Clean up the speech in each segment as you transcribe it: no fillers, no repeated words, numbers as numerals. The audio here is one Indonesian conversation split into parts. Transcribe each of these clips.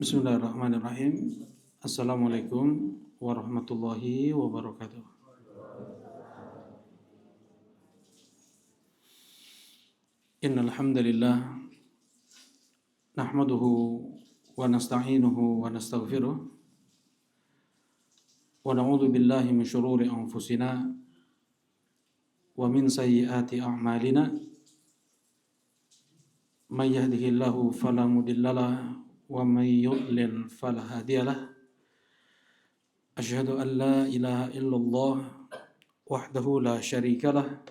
Bismillahirrahmanirrahim. Assalamualaikum warahmatullahi wabarakatuh. Innal hamdalillah nahmaduhu wa nasta'inuhu wa nastaghfiruh wa na'udzu billahi min shururi anfusina wa min sayyiati a'malina. May yahdihillahu fala mudhillalah wa may yudlil fala hadiyalah. Asyhadu an la ilaha illallah wahdahu la syarikalah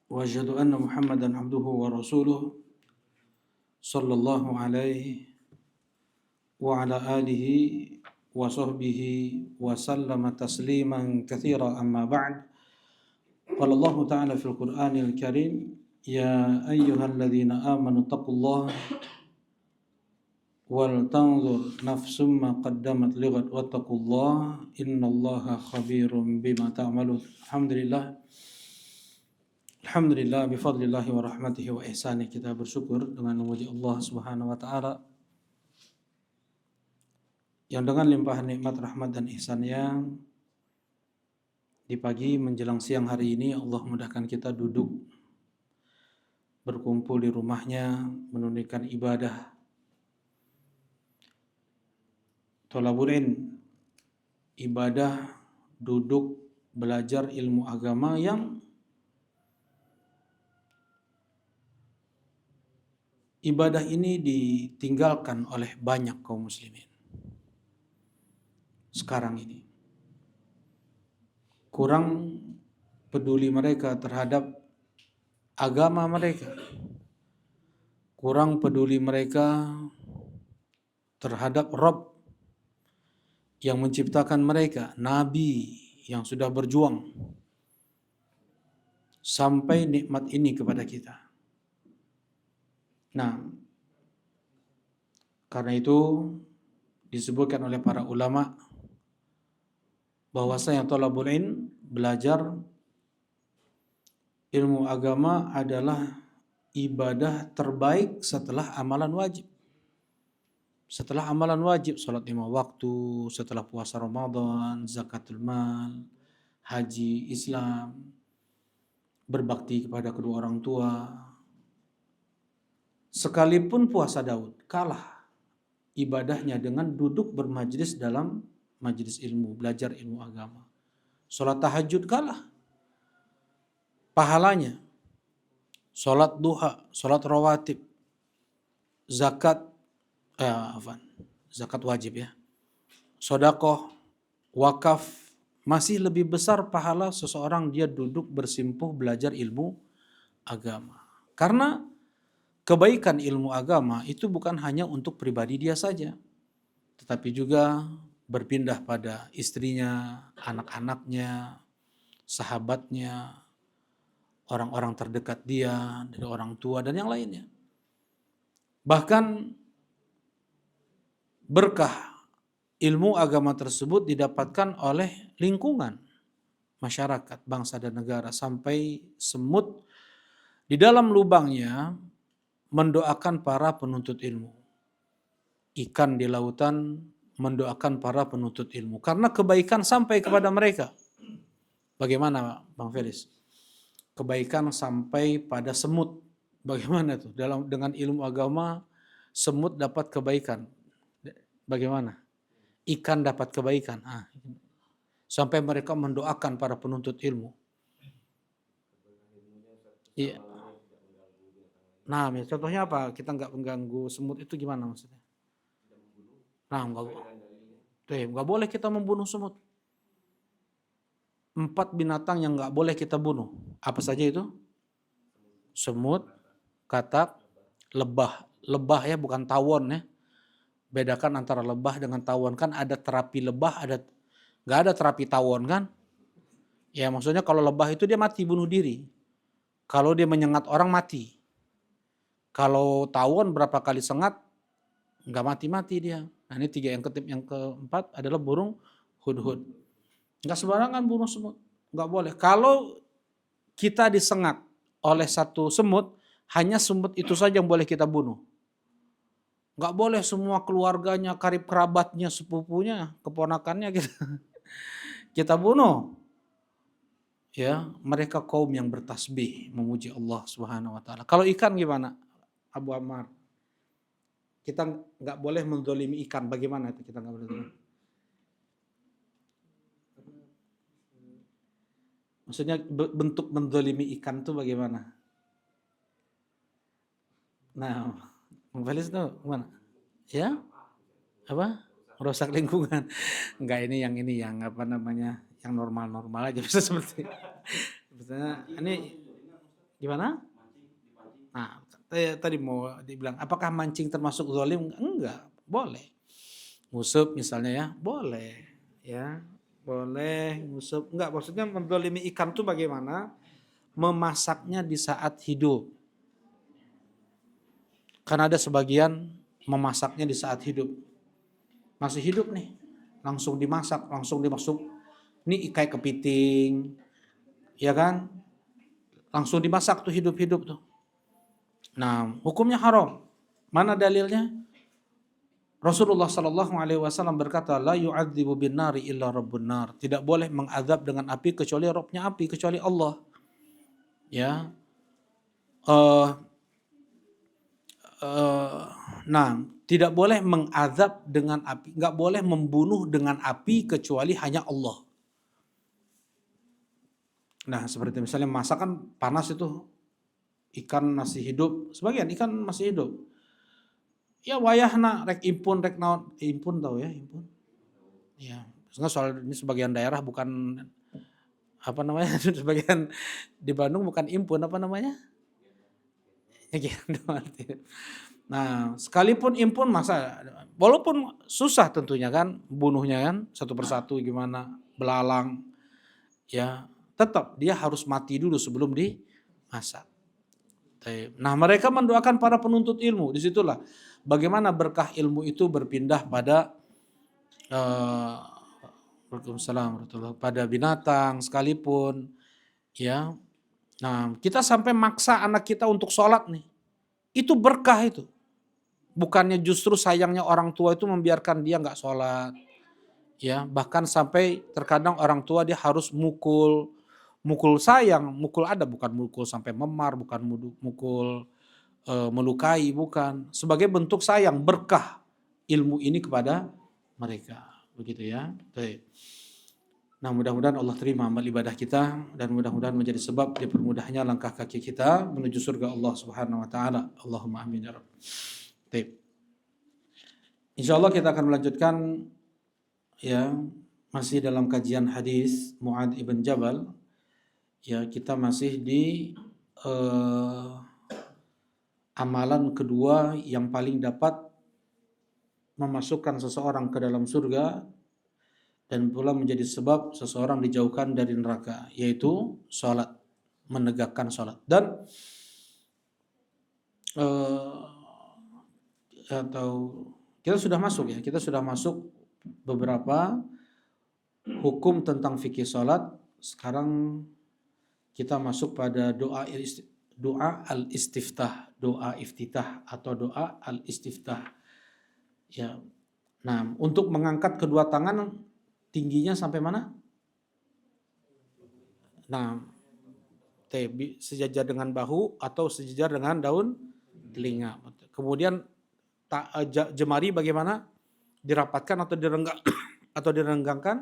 wa asyhadu anna Muhammadan abduhu wa rasuluh sallallahu alaihi wa ala alihi wa sahbihi wa sallama tasliman katsira amma ba'd. Qala Allah ta'ala fil Qur'anil Karim, ya ayyuhalladzina amanu taqullaha wal tanzur nafsum ma qaddamat lighad wattaqullaha innallaha khabirum bima ta'malun. Alhamdulillah bifadlillahi wa rahmatihi wa ihsani, kita bersyukur dengan memuji Allah Subhanahu wa taala yang dengan limpahan nikmat, rahmat dan ihsan-Nya di pagi menjelang siang hari ini Allah mudahkan kita duduk berkumpul di rumahnya menunaikan ibadah thalabul ilm, ibadah duduk belajar ilmu agama yang ibadah ini ditinggalkan oleh banyak kaum muslimin sekarang ini. Kurang peduli mereka terhadap agama mereka. Kurang peduli mereka terhadap Rabb yang menciptakan mereka, Nabi yang sudah berjuang sampai nikmat ini kepada kita. Nah, karena itu disebutkan oleh para ulama bahwasanya thalabul ilm, belajar ilmu agama adalah ibadah terbaik setelah amalan wajib. Setelah amalan wajib, salat 5 waktu, setelah puasa Ramadan, zakatul mal, haji Islam, berbakti kepada kedua orang tua. Sekalipun puasa Daud kalah ibadahnya dengan duduk bermajlis dalam majlis ilmu, belajar ilmu agama. Salat tahajud kalah pahalanya. Salat duha, salat rawatib, zakat zakat wajib ya. Sedekah, wakaf, masih lebih besar pahala seseorang dia duduk bersimpuh belajar ilmu agama. Karena kebaikan ilmu agama itu bukan hanya untuk pribadi dia saja, tetapi juga berpindah pada istrinya, anak-anaknya, sahabatnya, orang-orang terdekat dia, dari orang tua dan yang lainnya. Bahkan berkah ilmu agama tersebut didapatkan oleh lingkungan masyarakat, bangsa dan negara, sampai semut di dalam lubangnya mendoakan para penuntut ilmu. Ikan di lautan mendoakan para penuntut ilmu karena kebaikan sampai kepada mereka. Bagaimana Bang Felis? Kebaikan sampai pada semut. Bagaimana tuh? Dengan ilmu agama semut dapat kebaikan. Bagaimana? Ikan dapat kebaikan. Sampai mereka mendoakan para penuntut ilmu. Iya. Nah, contohnya apa? Kita nggak mengganggu semut itu gimana maksudnya? Nah, nggak boleh kita membunuh semut. 4 binatang yang nggak boleh kita bunuh. Apa saja itu? Semut, katak, lebah. Lebah ya, bukan tawon ya. Bedakan antara lebah dengan tawon. Kan ada terapi lebah, nggak ada terapi tawon kan? Ya maksudnya kalau lebah itu dia mati bunuh diri. Kalau dia menyengat orang mati. Kalau tawon berapa kali sengat nggak mati-mati dia. Nah ini 3. Yang keempat adalah burung hudhud. Nggak sembarangan bunuh semut, nggak boleh. Kalau kita disengat oleh satu semut, hanya semut itu saja yang boleh kita bunuh. Nggak boleh semua keluarganya, karib kerabatnya, sepupunya, keponakannya kita bunuh. Ya, mereka kaum yang bertasbih memuji Allah Subhanahu wa taala. Kalau ikan gimana? Abu Ammar. Kita nggak boleh mendolimi ikan. Bagaimana itu kita nggak boleh mendolimi? Maksudnya bentuk mendolimi ikan itu bagaimana? Nah, Bang Felis tuh gimana? Ya? Apa? Merusak lingkungan. Enggak, ini yang apa namanya? Yang normal-normal aja bisa seperti. Misalnya ini gimana? Nah, tadi mau dibilang apakah mancing termasuk zalim? Enggak, boleh. Ngusep misalnya ya, boleh. Ya, boleh ngusep. Enggak, maksudnya menzalimi ikan itu bagaimana? Memasaknya di saat hidup. Karena ada sebagian memasaknya di saat hidup. Masih hidup nih, langsung dimasak, langsung dimasuk. Ini ikai kepiting, ya kan? Langsung dimasak tuh hidup-hidup tuh. Nah, hukumnya haram. Mana dalilnya? Rasulullah Shallallahu Alaihi Wasallam berkata, la yu'adzibu bin nari illa rabbun nar. Tidak boleh mengadab dengan api kecuali Robnya api, kecuali Allah. Ya, uh, nah, tidak boleh mengadab dengan api, nggak boleh membunuh dengan api kecuali hanya Allah. Nah, seperti misalnya masak kan panas itu, ikan masih hidup, sebagian ikan masih hidup. Ya wayahna rek impun rek naon, impun tahu ya, impun. Ya, soal ini sebagian daerah bukan apa namanya, sebagian di Bandung bukan impun apa namanya? Ya gitu. Nah, sekalipun impun masa, walaupun susah tentunya kan, bunuhnya kan satu persatu gimana, belalang, ya tetap dia harus mati dulu sebelum dimasak. Nah, mereka mendoakan para penuntut ilmu, disitulah bagaimana berkah ilmu itu berpindah pada Waalaikumsalam pada binatang sekalipun, ya. Nah, kita sampai maksa anak kita untuk sholat nih, itu berkah itu. Bukannya justru sayangnya orang tua itu membiarkan dia nggak sholat, ya bahkan sampai terkadang orang tua dia harus mukul sayang, mukul ada bukan mukul sampai memar, bukan mukul melukai, bukan, sebagai bentuk sayang berkah ilmu ini kepada mereka, begitu ya. Nah, mudah-mudahan Allah terima amal ibadah kita dan mudah-mudahan menjadi sebab dipermudahnya langkah kaki kita menuju surga Allah Subhanahu wa taala. Allahumma amin ya rabb. Insyaallah kita akan melanjutkan ya, masih dalam kajian hadis Mu'adz ibn Jabal. Ya, kita masih di amalan kedua yang paling dapat memasukkan seseorang ke dalam surga dan pula menjadi sebab seseorang dijauhkan dari neraka, yaitu sholat, menegakkan sholat. Dan atau kita sudah masuk ya, kita sudah masuk beberapa hukum tentang fikih sholat. Sekarang kita masuk pada doa al-istiftah, doa iftitah atau doa al-istiftah. Ya. Nah, untuk mengangkat kedua tangan tingginya sampai mana? Nah, sejajar dengan bahu atau sejajar dengan daun telinga. Kemudian jemari bagaimana? Dirapatkan atau direnggangkan?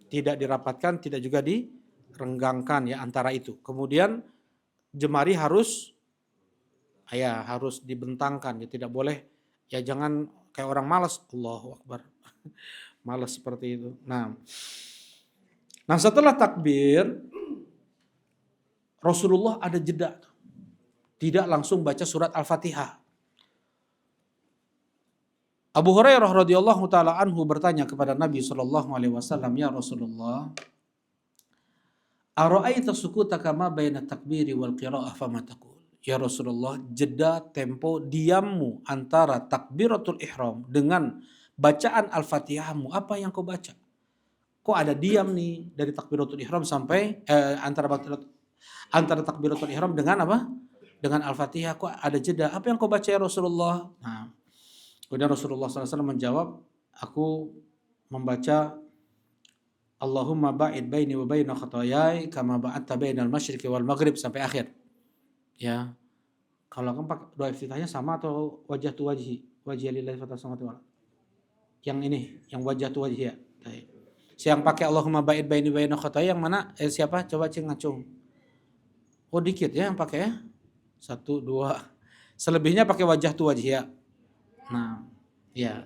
Tidak dirapatkan, tidak juga direnggangkan ya, antara itu. Kemudian jemari harus dibentangkan ya, tidak boleh ya, jangan kayak orang malas, Allahu Akbar. Malas seperti itu. Nah, setelah takbir Rasulullah ada jeda. Tidak langsung baca surat Al-Fatihah. Abu Hurairah radhiyallahu taala anhu bertanya kepada Nabi sallallahu alaihi wasallam, "Ya Rasulullah, ara'aita sukutaka ma baina takbiri wal qira'ah fama taqul?" Ya Rasulullah, jeda tempo diammu antara takbiratul ihram dengan bacaan Al-Fatihahmu, apa yang kau baca? Kok ada diam nih dari takbiratul ihram sampai antara takbiratul ihram dengan apa? Dengan Al-Fatihah kok ada jeda. Apa yang kau baca ya Rasulullah? Nah, Kemudian Rasulullah SAW menjawab, aku membaca Allahumma ba'id baini wa baina khataayai kama ba'adta bainal masyriqi wal maghrib sampai akhir. Ya. Kalau kamu pakai doa iftitahnya sama atau wajah tu wajhi? Wajhi lillahi fatas samawati wal. Yang ini, yang wajah tu wajhi ya. Yang pakai Allahumma ba'id baini wa baina khataayai yang mana? Siapa? Coba cing ngacung. Oh dikit ya yang pakai ya. 1 2. Selebihnya pakai wajah tu wajhi ya. Nah, ya.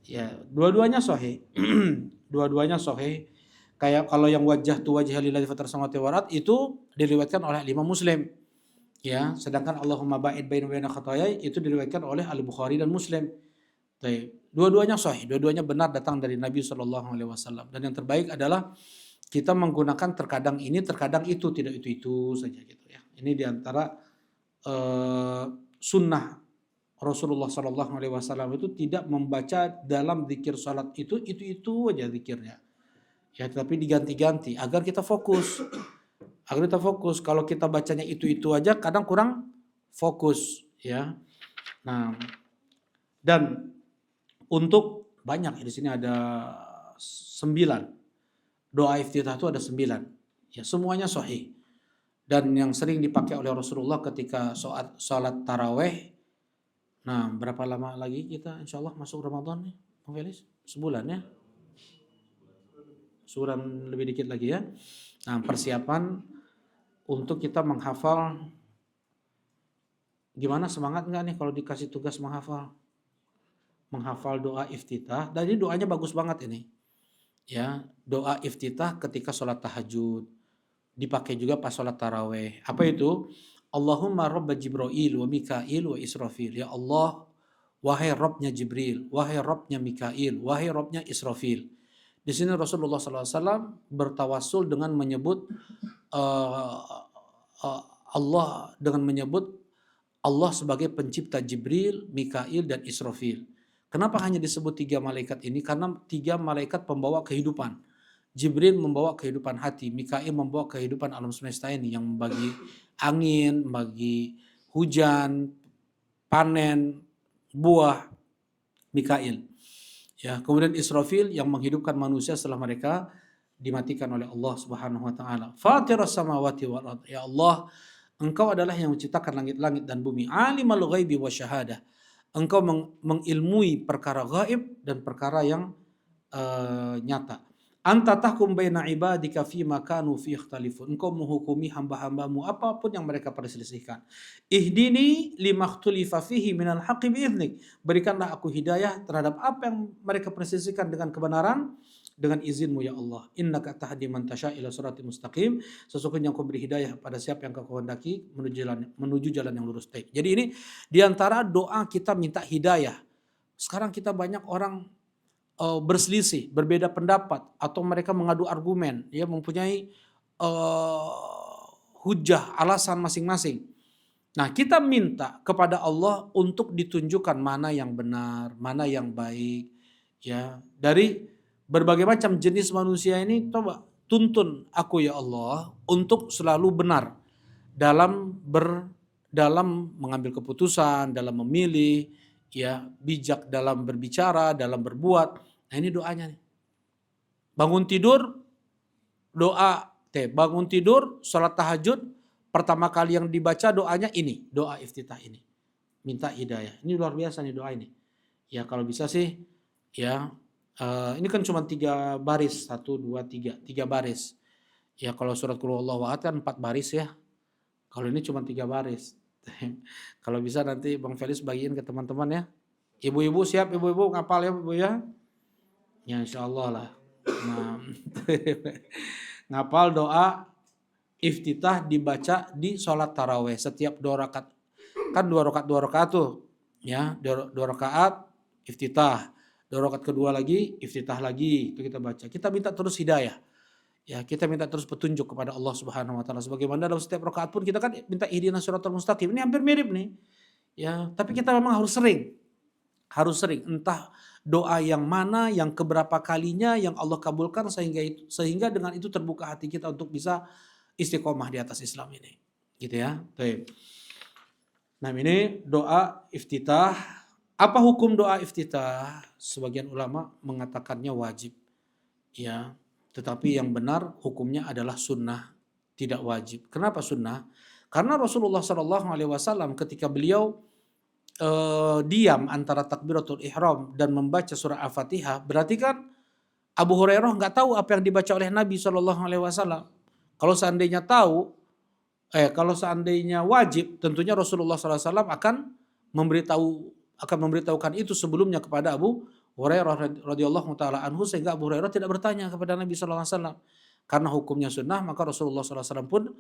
Ya, dua-duanya sahih. Dua-duanya sahih. Kayak kalau yang wajah tu wajah lillahi fatas samawati wal itu diriwayatkan oleh Imam Muslim. Ya, sedangkan Allahumma ba'id baina wa baina khataayai itu diriwayatkan oleh Al-Bukhari dan Muslim. Dua-duanya sahih, dua-duanya benar datang dari Nabi Shallallahu alaihi wasallam. Dan yang terbaik adalah kita menggunakan terkadang ini, terkadang itu, tidak itu saja gitu ya. Ini diantara sunnah Rasulullah Shallallahu alaihi wasallam itu tidak membaca dalam zikir salat itu aja zikirnya. Ya, tapi diganti-ganti agar kita fokus. Agar kita fokus. Kalau kita bacanya itu aja kadang kurang fokus ya. Nah, dan untuk banyak di sini ada 9. Doa iftitah itu ada 9. Ya, semuanya sahih. Dan yang sering dipakai oleh Rasulullah ketika salat taraweh. Nah, berapa lama lagi kita insya Allah masuk Ramadan nih, Bang Felis? Sebulan ya? Sebulan lebih dikit lagi ya. Nah, persiapan untuk kita menghafal. Gimana, semangat nggak nih kalau dikasih tugas menghafal? Menghafal doa iftitah. Dan ini doanya bagus banget ini. Ya, doa iftitah ketika sholat tahajud. Dipakai juga pas sholat taraweh. Apa itu? Allahumma rabba Jibril wa Mikail wa Israfil. Ya Allah, wahai Rabbnya Jibril, wahai Rabbnya Mikail, wahai Rabbnya Israfil. Di sini Rasulullah SAW bertawasul dengan menyebut Allah, dengan menyebut Allah sebagai pencipta Jibril, Mikail, dan Israfil. Kenapa hanya disebut 3 malaikat ini? Karena 3 malaikat pembawa kehidupan. Jibril membawa kehidupan hati, Mikail membawa kehidupan alam semesta ini yang membagi angin, membagi hujan, panen, buah, Mikail. Ya, kemudian Israfil yang menghidupkan manusia setelah mereka dimatikan oleh Allah Subhanahu wa taala. Fatiras samawati wal ardh. Ya Allah, Engkau adalah yang menciptakan langit-langit dan bumi. Alimul ghaibi wa syahadah. Engkau mengilmui perkara gaib dan perkara yang nyata. Anta tahkum baina ibadika fima kanu fi ikhtalifun. Engkau menghukumi hamba-hambamu apapun yang mereka perselisihkan. Ihdini limakhtulifa fihi minal haqqi bi'idhnik. Berikanlah aku hidayah terhadap apa yang mereka perselisihkan dengan kebenaran dengan izinmu ya Allah. Innaka tahdi man tasya ila siratal mustaqim. Sesungguhnya Engkau beri hidayah pada siapa yang Kau kehendaki menuju jalan yang lurus. Jadi ini diantara doa kita minta hidayah. Sekarang kita banyak orang berselisih, berbeda pendapat, atau mereka mengadu argumen, ya, mempunyai hujah, alasan masing-masing. Nah, kita minta kepada Allah untuk ditunjukkan mana yang benar, mana yang baik, ya. Dari berbagai macam jenis manusia ini, coba tuntun aku ya Allah untuk selalu benar dalam mengambil keputusan, dalam memilih, ya, bijak dalam berbicara, dalam berbuat. Nah, ini doanya nih. Bangun tidur, doa. Bangun tidur, sholat tahajud, pertama kali yang dibaca doanya ini, doa iftitah ini. Minta hidayah. Ini luar biasa nih doa ini. Ya, kalau bisa sih, ya, ini kan cuma 3 baris, 1, 2, 3, 3 baris. Ya, kalau surat Qul Huwallahu Ahad kan 4 baris ya. Kalau ini cuma 3 baris. Kalau bisa nanti Bang Felis bagiin ke teman-teman ya. Ibu-ibu siap, ibu-ibu ngapal ya, Bu ya. Ya, insya Allah lah. Nah, ngapal doa iftitah dibaca di sholat taraweh setiap 2 rakaat. Kan 2 rakaat tuh, ya, 2 rakaat iftitah, 2 rakaat kedua lagi iftitah lagi, itu kita baca. Kita minta terus hidayah. Ya, kita minta terus petunjuk kepada Allah Subhanahu wa taala. Sebagaimana dalam setiap rakaat pun kita kan minta ihdinas shiratal mustaqim. Ini hampir mirip nih. Ya, tapi kita memang harus sering. Entah doa yang mana, yang keberapa kalinya yang Allah kabulkan sehingga dengan itu terbuka hati kita untuk bisa istiqomah di atas Islam ini. Gitu ya. Baik. Nah, ini doa iftitah Apa hukum doa iftitah? Sebagian ulama mengatakannya wajib. Ya, tetapi yang benar hukumnya adalah sunnah, tidak wajib. Kenapa sunnah? Karena Rasulullah SAW ketika beliau diam antara takbiratul ihram dan membaca surah Al-Fatihah, berarti kan Abu Hurairah nggak tahu apa yang dibaca oleh Nabi SAW. Kalau seandainya tahu, kalau seandainya wajib, tentunya Rasulullah SAW akan memberitahukan itu sebelumnya kepada Abu Hurairah radhiyallahu taala anhu, sehingga Abu Hurairah tidak bertanya kepada Nabi SAW. Karena hukumnya sunnah, maka Rasulullah SAW pun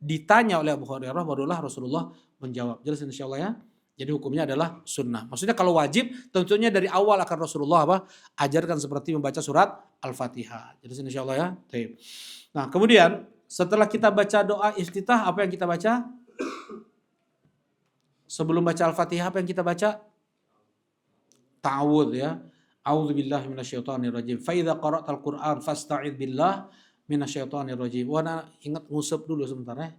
ditanya oleh Abu Hurairah, barulah Rasulullah menjawab. Jelas insyaallah ya. Jadi hukumnya adalah sunnah. Maksudnya kalau wajib, tentunya dari awal akan Rasulullah ajarkan seperti membaca surat Al-Fatihah. Jelas insyaallah ya. Nah, kemudian setelah kita baca doa iftitah, apa yang kita baca? Sebelum baca Al-Fatihah, apa yang kita baca? Ta'awudz ya. A'udzubillahi minasyaitonirrajim. Fa idza qara'tal Qur'an fasta'idz billah minasyaitonirrajim. Wah, ingat ngusap dulu sebentar ya.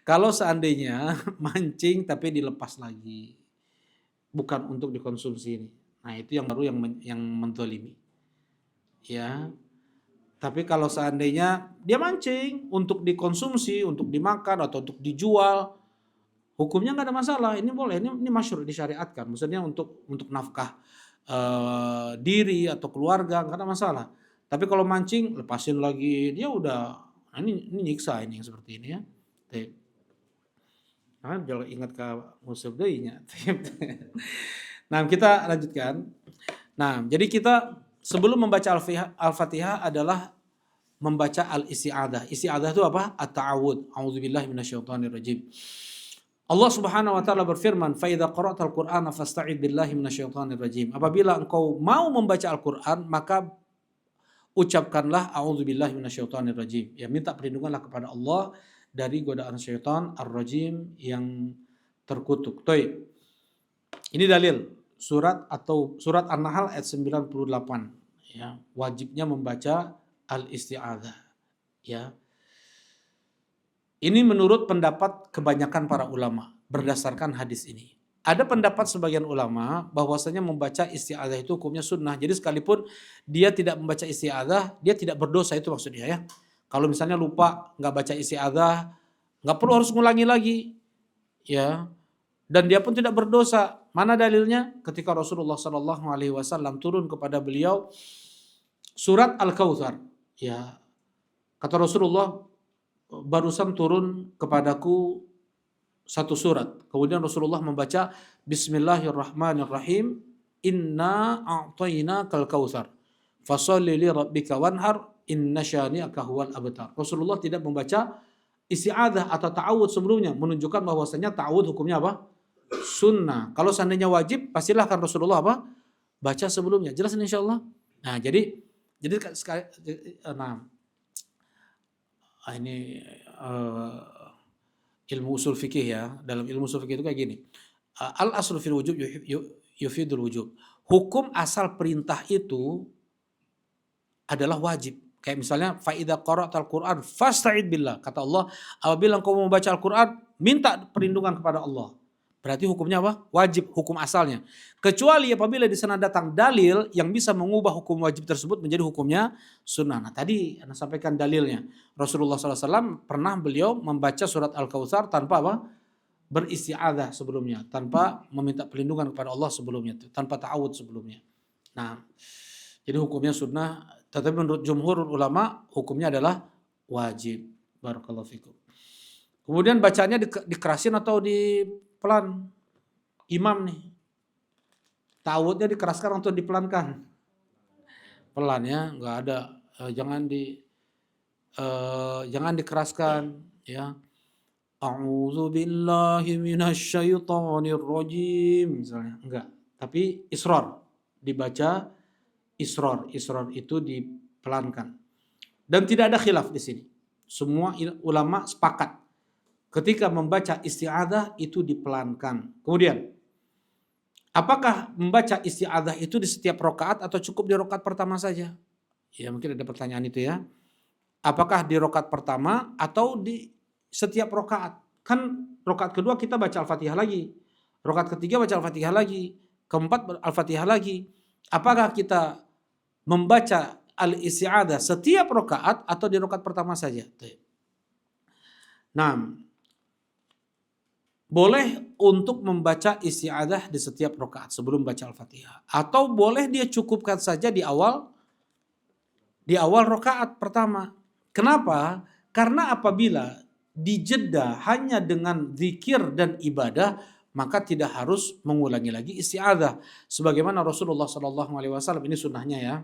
Kalau seandainya mancing tapi dilepas lagi, bukan untuk dikonsumsi ini. Nah, itu yang baru yang mentolimi. Ya. Tapi kalau seandainya dia mancing untuk dikonsumsi, untuk dimakan atau untuk dijual, hukumnya nggak ada masalah. Ini boleh, ini masyhur disyariatkan. Maksudnya untuk nafkah diri atau keluarga nggak ada masalah. Tapi kalau mancing lepasin lagi, dia udah ini nyiksa ini yang seperti ini ya. Nah, jangan ingat ke musuh deunya. Nah, kita lanjutkan. Nah, jadi kita sebelum membaca Al-Fatihah adalah membaca al-isti'adzah. Isti'adzah itu apa? At-ta'awudz. A'udzubillahi minasyaitonirrajim. Allah Subhanahu wa taala berfirman, "Fa idza qara'tal Qur'ana fasta'idz billahi minasyaitonirrajim." Apabila engkau mau membaca Al-Qur'an, maka ucapkanlah a'udzubillahi minasyaitonirrajim. Ya, minta perlindunganlah kepada Allah dari godaan syaitan ar-rajim yang terkutuk. Baik. Ini dalil surat An-Nahl ayat 98 ya, wajibnya membaca al-isti'adzah ya. Ini menurut pendapat kebanyakan para ulama berdasarkan hadis ini. Ada pendapat sebagian ulama bahwasanya membaca isti'adzah itu hukumnya sunnah. Jadi sekalipun dia tidak membaca isti'adzah, dia tidak berdosa, itu maksudnya ya. Kalau misalnya lupa nggak baca isti'adzah, nggak perlu harus ngulangi lagi ya. Dan dia pun tidak berdosa. Mana dalilnya? Ketika Rasulullah SAW turun kepada beliau surat Al-Kautsar ya. Kata Rasulullah, barusan turun kepadaku satu surat. Kemudian Rasulullah membaca Bismillahirrahmanirrahim. Inna a'tainakal kautsar. Fasholli li rabbika wanhar inna syani'aka huwal abtar. Rasulullah tidak membaca isti'adzah atau ta'awudz sebelumnya, menunjukkan bahwasanya ta'awudz hukumnya apa? Sunnah. Kalau seandainya wajib, pastilah kan Rasulullah baca sebelumnya. Jelas insyaallah. Nah, jadi ini ilmu usul fikih ya. Dalam ilmu usul fikih itu kayak gini. Al aslu fil wujub yufidul wujub. Hukum asal perintah itu adalah wajib. Kayak misalnya fa idza qara'tal Qur'an fasta'id billah. Kata Allah, apabila engkau mau membaca Al-Qur'an, minta perlindungan kepada Allah. Berarti hukumnya apa? Wajib, hukum asalnya. Kecuali apabila di sana datang dalil yang bisa mengubah hukum wajib tersebut menjadi hukumnya sunnah. Nah, tadi Anda sampaikan dalilnya. Rasulullah SAW pernah beliau membaca surat Al-Kautsar tanpa apa? Beristi'adzah sebelumnya, tanpa meminta perlindungan kepada Allah sebelumnya, tanpa ta'awudz sebelumnya. Nah, jadi hukumnya sunnah, tetapi menurut jumhur ulama hukumnya adalah wajib. Barakallahu fikum. Kemudian bacanya dikerasin atau pelan? Imam nih, ta'awudnya dikeraskan atau dipelankan? Pelan ya, nggak ada. Jangan dikeraskan ya. A'udzu billahi minasyaitonir rajim misalnya, enggak. Tapi israr, dibaca israr itu dipelankan. Dan tidak ada khilaf di sini. Semua ulama sepakat ketika membaca isti'adzah itu dipelankan. Kemudian, apakah membaca isti'adzah itu di setiap rakaat atau cukup di rakaat pertama saja? Ya, mungkin ada pertanyaan itu ya. Apakah di rakaat pertama atau di setiap rakaat? Kan rakaat kedua kita baca Al-Fatihah lagi. Rakaat ketiga baca Al-Fatihah lagi. Keempat Al-Fatihah lagi. Apakah kita membaca al-isti'adzah setiap rakaat atau di rakaat pertama saja? Nah, boleh untuk membaca isti'adzah di setiap rakaat sebelum baca Al-Fatihah, atau boleh dia cukupkan saja di awal rakaat pertama. Kenapa? Karena apabila dijeda hanya dengan zikir dan ibadah, maka tidak harus mengulangi lagi isti'adzah. Sebagaimana Rasulullah SAW, ini sunnahnya ya,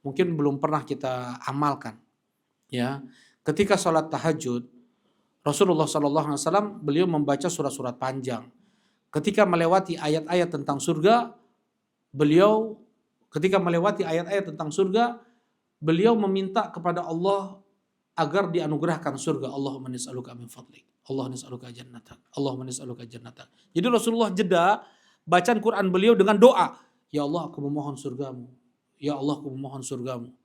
mungkin belum pernah kita amalkan. Ya, ketika sholat tahajud, Rasulullah SAW beliau membaca surat-surat panjang. Ketika melewati ayat-ayat tentang surga, beliau meminta kepada Allah agar dianugerahkan surga. Allahumma nis'aluka min fadlik. Allahumma nis'aluka jannatak. Allahumma nis'aluka jannatak. Jadi Rasulullah jeda bacaan Quran beliau dengan doa. Ya Allah, aku memohon surgamu. Ya Allah, aku memohon surgamu.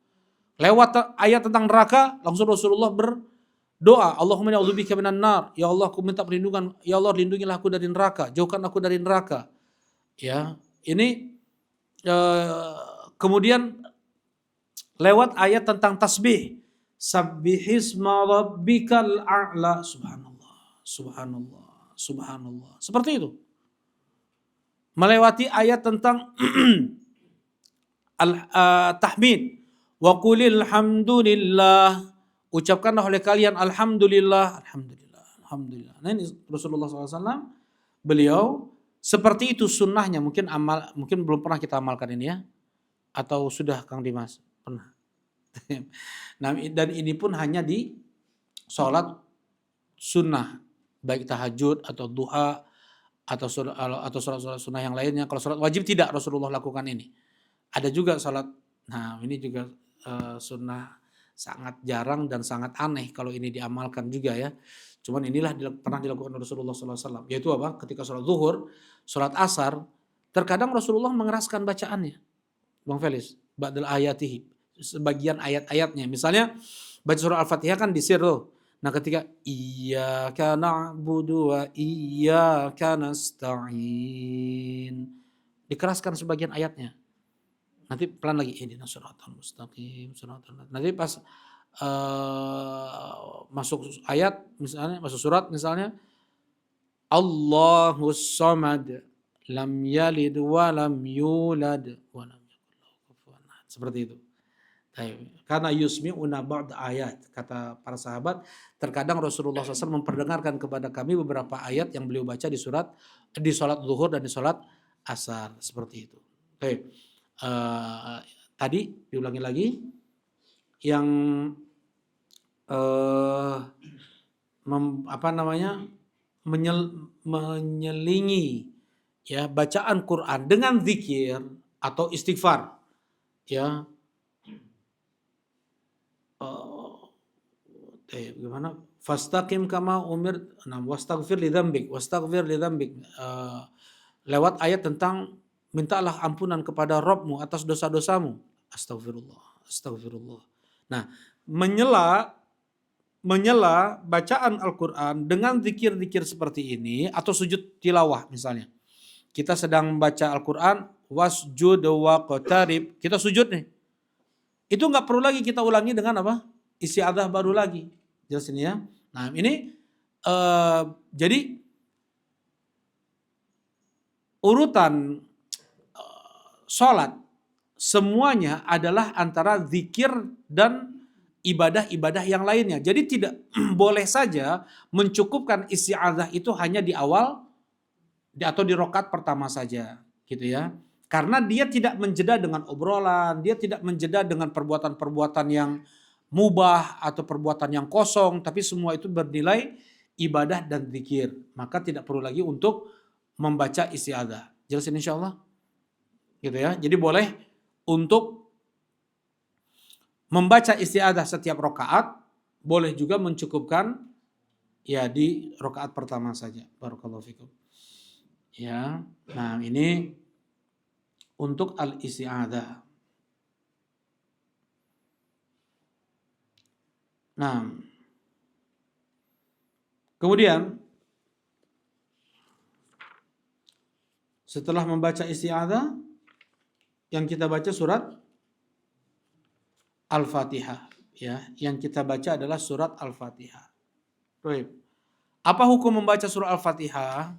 Lewat ayat tentang neraka, langsung Rasulullah berdoa, Allahumma inni a'udzubika minan nar. Ya Allah, aku minta perlindungan. Ya Allah, lindungilah aku dari neraka, jauhkan aku dari neraka. Ya, ini kemudian lewat ayat tentang tasbih. Sabbihisma rabbikal a'la. Subhanallah, subhanallah, subhanallah. Seperti itu. Melewati ayat tentang tahmid. Wa qulil hamdulillah. Ucapkanlah oleh kalian alhamdulillah, alhamdulillah, alhamdulillah. Nah, ini Rasulullah SAW, beliau seperti itu sunnahnya. Mungkin belum pernah kita amalkan ini ya, atau sudah Kang Dimas pernah. Nah, dan ini pun hanya di sholat sunnah, baik tahajud atau duha atau sholat sunnah yang lainnya. Kalau sholat wajib tidak Rasulullah lakukan ini. Ada juga sholat. Nah, ini juga sunnah sangat jarang dan sangat aneh kalau ini diamalkan juga ya. Cuman inilah pernah dilakukan Rasulullah SAW. Yaitu apa? Ketika sholat zuhur, sholat asar, terkadang Rasulullah mengeraskan bacaannya. Bang Felis, ba'dal ayatihi, sebagian ayat-ayatnya. Misalnya baca surah Al-Fatihah kan disir tuh. Nah, ketika iyyaka na'budu wa iyyaka nasta'in, dikeraskan sebagian ayatnya. Nanti pelan lagi, ihdinas siratal mustaqim, nanti pas masuk ayat misalnya, masuk surat misalnya, Allahus samad lam yalid wa lam yulad wa lam yakul lahu kufuwan ahad. Seperti itu. Karena yusmi'una ba'd ayat, kata para sahabat, terkadang Rasulullah SAW memperdengarkan kepada kami beberapa ayat yang beliau baca di sholat zuhur dan di sholat asar, seperti itu. Tadi diulangi lagi yang menyelingi ya bacaan Quran dengan zikir atau istighfar ya. Gimana? Fastaqim kama umir, wastaghfir li dzambik, lewat ayat tentang mintalah ampunan kepada Rabbmu atas dosa-dosamu. Astagfirullah. Nah, menyela bacaan Al-Quran dengan zikir-zikir seperti ini atau sujud tilawah misalnya. Kita sedang membaca Al-Quran, wasjud waqtarib, kita sujud nih. Itu nggak perlu lagi kita ulangi dengan apa? Isti'adzah baru lagi. Jelas ini ya. Nah, ini jadi urutan sholat semuanya adalah antara zikir dan ibadah-ibadah yang lainnya. Jadi tidak boleh saja mencukupkan isti'adzah itu hanya di awal atau di rakaat pertama saja, gitu ya. Karena dia tidak menjeda dengan obrolan, dia tidak menjeda dengan perbuatan-perbuatan yang mubah atau perbuatan yang kosong, tapi semua itu bernilai ibadah dan zikir. Maka tidak perlu lagi untuk membaca isti'adzah. Jelas insyaallah? Gitu ya. Jadi boleh untuk membaca isti'adzah setiap rakaat, boleh juga mencukupkan ya di rakaat pertama saja. Barakallahu fikum. Ya. Nah, ini untuk al-isti'adzah. Nah, Kemudian setelah membaca isti'adzah, yang kita baca surat Al-Fatihah, ya. Yang kita baca adalah surat Al-Fatihah. Baik. Apa hukum membaca surah Al-Fatihah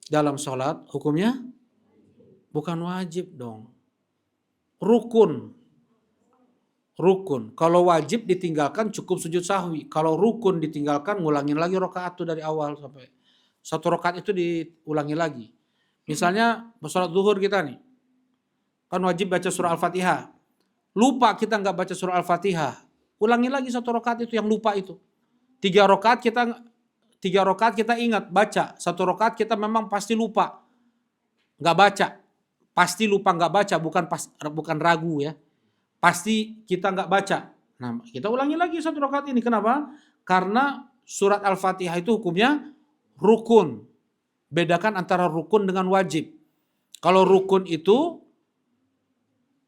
dalam sholat? Hukumnya bukan wajib dong. Rukun. Rukun. Kalau wajib ditinggalkan cukup sujud sahwi. Kalau rukun ditinggalkan ngulangin lagi rakaat itu dari awal sampai satu rakaat itu diulangi lagi. Misalnya sholat zuhur kita nih, kan wajib baca surah Al-Fatihah. Lupa kita nggak baca surah Al-Fatihah, ulangi lagi satu rakaat itu yang lupa itu. Tiga rakaat kita ingat baca, satu rakaat kita memang pasti lupa nggak baca, pasti lupa nggak baca, bukan ragu ya. Pasti kita nggak baca. Nah, kita ulangi lagi satu rakaat ini. Kenapa? Karena surat Al-Fatihah itu hukumnya rukun. Bedakan antara rukun dengan wajib. Kalau rukun itu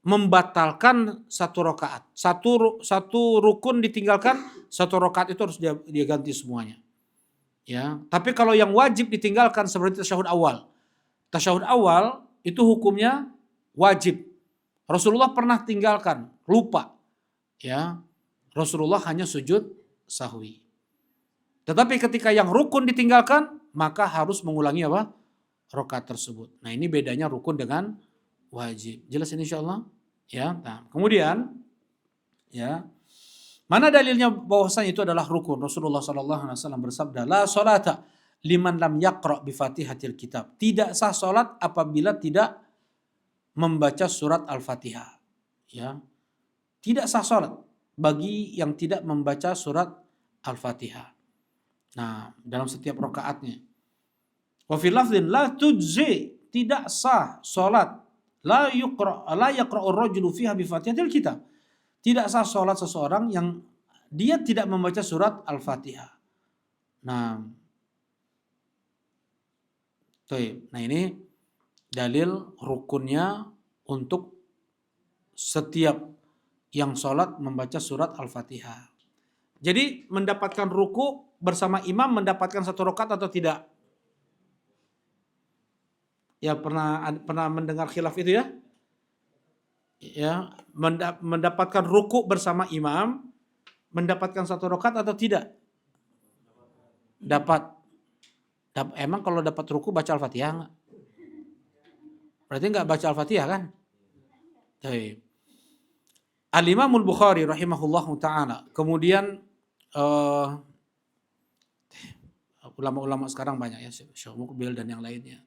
membatalkan satu rakaat. Satu rukun ditinggalkan, satu rakaat itu harus dia ganti semuanya. Ya, tapi kalau yang wajib ditinggalkan seperti tasyahud awal. Tasyahud awal itu hukumnya wajib. Rasulullah pernah tinggalkan, lupa. Ya, Rasulullah hanya sujud sahwi. Tetapi ketika yang rukun ditinggalkan, maka harus mengulangi apa? Rakaat tersebut. Nah, ini bedanya rukun dengan wajib. Jelas ini insyaallah? Ya. Nah, kemudian ya, mana dalilnya bahwasanya itu adalah rukun? Rasulullah sallallahu alaihi wasallam bersabda, "La sholata liman lam yaqra bi Fatihatil kitab." Tidak sah salat apabila tidak membaca surat Al-Fatihah. Ya. Tidak sah salat bagi yang tidak membaca surat Al-Fatihah. Nah, dalam setiap rakaatnya. Wa fil lafdhin la tujzi, tidak sah salat la yaqra'ur rajulu fiha bi Fatihatil kitab. Tidak sah salat seseorang yang dia tidak membaca surat Al-Fatihah. Nah, ini dalil rukunnya untuk setiap yang sholat membaca surat Al-Fatihah. Jadi mendapatkan ruku bersama imam mendapatkan satu rakaat atau tidak? Ya pernah mendengar khilaf itu ya? Ya, mendapatkan ruku bersama imam mendapatkan satu rakaat atau tidak? Dapat. Emang kalau dapat ruku baca Al-Fatihah enggak? Berarti enggak baca Al-Fatihah kan? Baik. Al-Imamul Bukhari rahimahullahu taala. Kemudian ulama-ulama sekarang banyak ya, Syekh Muqbil dan yang lainnya.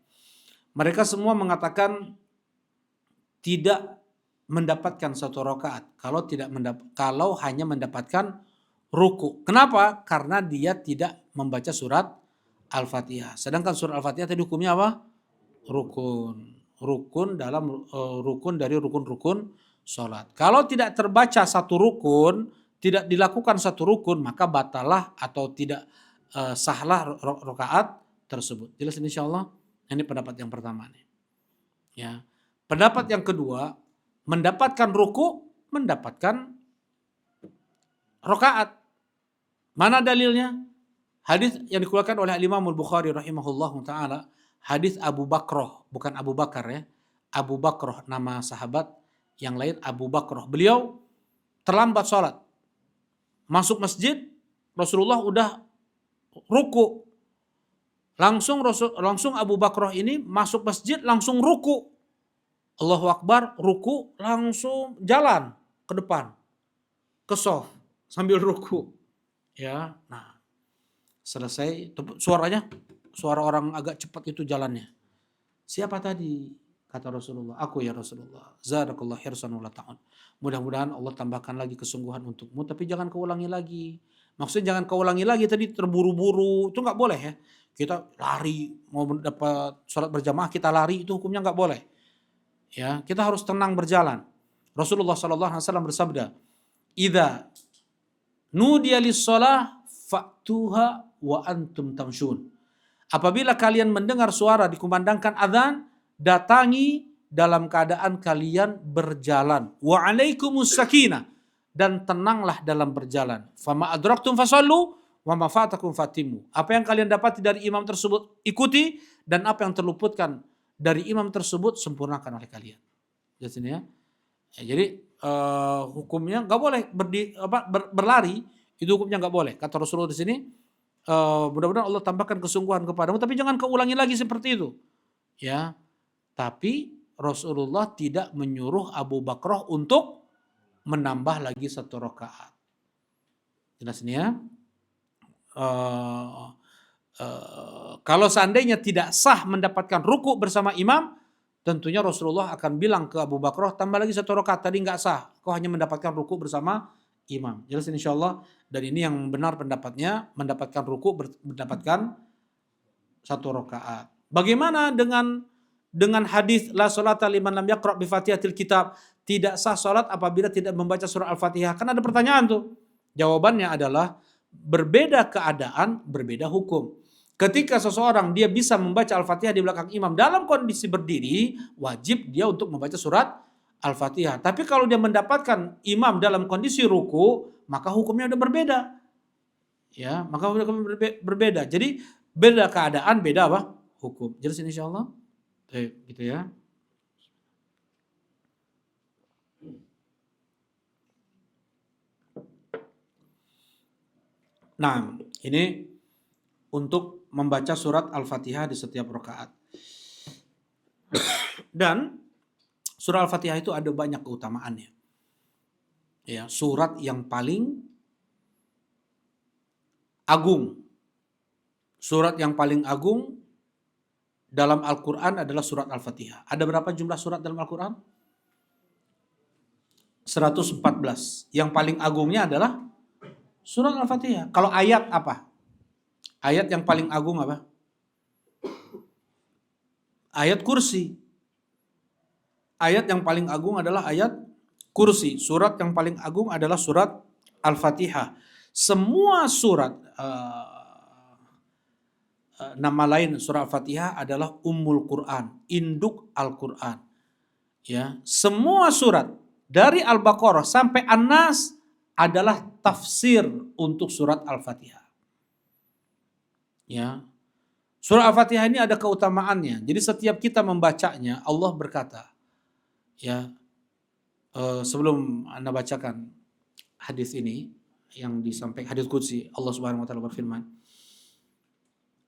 Mereka semua mengatakan tidak mendapatkan satu rakaat kalau hanya mendapatkan ruku. Kenapa? Karena dia tidak membaca surat Al-Fatihah. Sedangkan surat Al-Fatihah tadi hukumnya apa? Rukun. Rukun dari rukun-rukun sholat. Kalau tidak terbaca satu rukun, tidak dilakukan satu rukun, maka batalah atau tidak sahlah rakaat tersebut. Jelas insyaallah? Ini pendapat yang pertama nih. Ya. Pendapat yang kedua, mendapatkan ruku, mendapatkan rakaat. Mana dalilnya? Hadis yang dikeluarkan oleh Imam Al-Bukhari rahimahullahu taala, hadis Abu Bakrah, bukan Abu Bakar ya. Abu Bakrah nama sahabat, yang lain Abu Bakrah. Beliau terlambat sholat. Masuk masjid, Rasulullah udah ruku. Langsung Abu Bakrah ini masuk masjid langsung ruku. Allahu Akbar, ruku, langsung jalan ke depan. Ke shaf sambil ruku. Ya, nah. Selesai, suara orang agak cepat itu jalannya. Siapa tadi? Kata Rasulullah, aku ya Rasulullah. Zadakallah hirsan wa ta'un. Mudah-mudahan Allah tambahkan lagi kesungguhan untukmu, tapi jangan keulangi lagi. Maksudnya jangan keulangi lagi tadi terburu-buru, itu nggak boleh ya. Kita lari, mau dapat sholat berjamaah kita lari, itu hukumnya nggak boleh. Ya, kita harus tenang berjalan. Rasulullah SAW bersabda, "Idza nudiya lis-shalah fa'tuha wa antum tamshun." Apabila kalian mendengar suara dikumandangkan azan, datangi dalam keadaan kalian berjalan. Wa alaikumus sakinah, dan tenanglah dalam berjalan. Fama adraktum fasallu wa ma fatakum fatimu. Apa yang kalian dapati dari imam tersebut ikuti, dan apa yang terluputkan dari imam tersebut sempurnakan oleh kalian. Di sini ya. Jadi hukumnya nggak boleh berlari, itu hukumnya nggak boleh. Kata Rasulullah di sini, mudah-mudahan Allah tambahkan kesungguhan kepadamu, tapi jangan kau ulangi lagi seperti itu. Ya, tapi Rasulullah tidak menyuruh Abu Bakrah untuk menambah lagi 1 rakaat. Jelas ini ya. Kalau seandainya tidak sah mendapatkan ruku bersama imam, tentunya Rasulullah akan bilang ke Abu Bakrah, tambah lagi 1 rakaat, tadi nggak sah, kau hanya mendapatkan ruku bersama imam. Jelas insya Allah. Dan ini yang benar pendapatnya, mendapatkan ruku mendapatkan 1 rakaat. Bagaimana dengan hadis la sholata liman lam yaqra bi Fatihatil Kitab? Tidak sah salat apabila tidak membaca surah Al-Fatihah. Kan ada pertanyaan tuh. Jawabannya adalah berbeda keadaan, berbeda hukum. Ketika seseorang dia bisa membaca Al-Fatihah di belakang imam dalam kondisi berdiri, wajib dia untuk membaca surat Al-Fatihah. Tapi kalau dia mendapatkan imam dalam kondisi ruku, maka hukumnya udah berbeda. Ya, maka hukumnya berbeda. Jadi beda keadaan, beda apa? Hukum. Jelas insyaallah. Gitu ya. Nah, ini untuk membaca surat Al-Fatihah di setiap rakaat. Dan surah Al-Fatihah itu ada banyak keutamaannya. Ya, surat yang paling agung. Surat yang paling agung dalam Al-Quran adalah surat Al-Fatihah. Ada berapa jumlah surat dalam Al-Quran? 114. Yang paling agungnya adalah surat Al-Fatihah. Kalau ayat apa? Ayat yang paling agung apa? Ayat kursi. Ayat yang paling agung adalah ayat kursi. Surat yang paling agung adalah surat Al-Fatihah. Semua surat, nama lain surat Al-Fatihah adalah Ummul Quran, induk Al-Quran. Ya, semua surat dari Al-Baqarah sampai An-Nas adalah tafsir untuk surat Al-Fatihah. Ya. Surah Al-Fatihah ini ada keutamaannya. Jadi setiap kita membacanya, Allah berkata, ya, sebelum Anda bacakan hadis ini yang disampaikan hadis qudsi, Allah Subhanahu wa taala berfirman.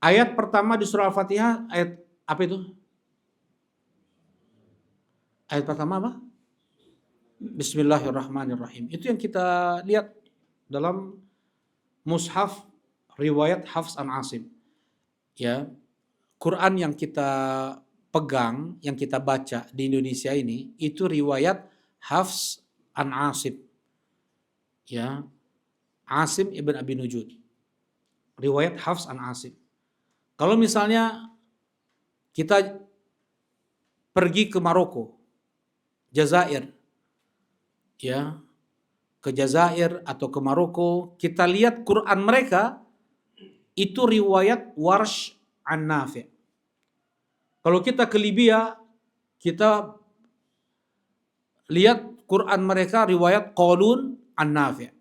Ayat pertama di surah Al-Fatihah, ayat apa itu? Ayat pertama apa? Bismillahirrahmanirrahim. Itu yang kita lihat dalam mushaf riwayat Hafs an Asim. Ya, Quran yang kita pegang, yang kita baca di Indonesia ini, itu riwayat Hafs an Asim. Ya, Asim ibn Abi Nujud. Riwayat Hafs an Asim. Kalau misalnya kita pergi ke Maroko, Jazair, ya, ke Jazair atau ke Maroko, kita lihat Quran mereka itu riwayat Warsh an Nafi'. Kalau kita ke Libya, kita lihat Quran mereka riwayat Qalun an Nafi'.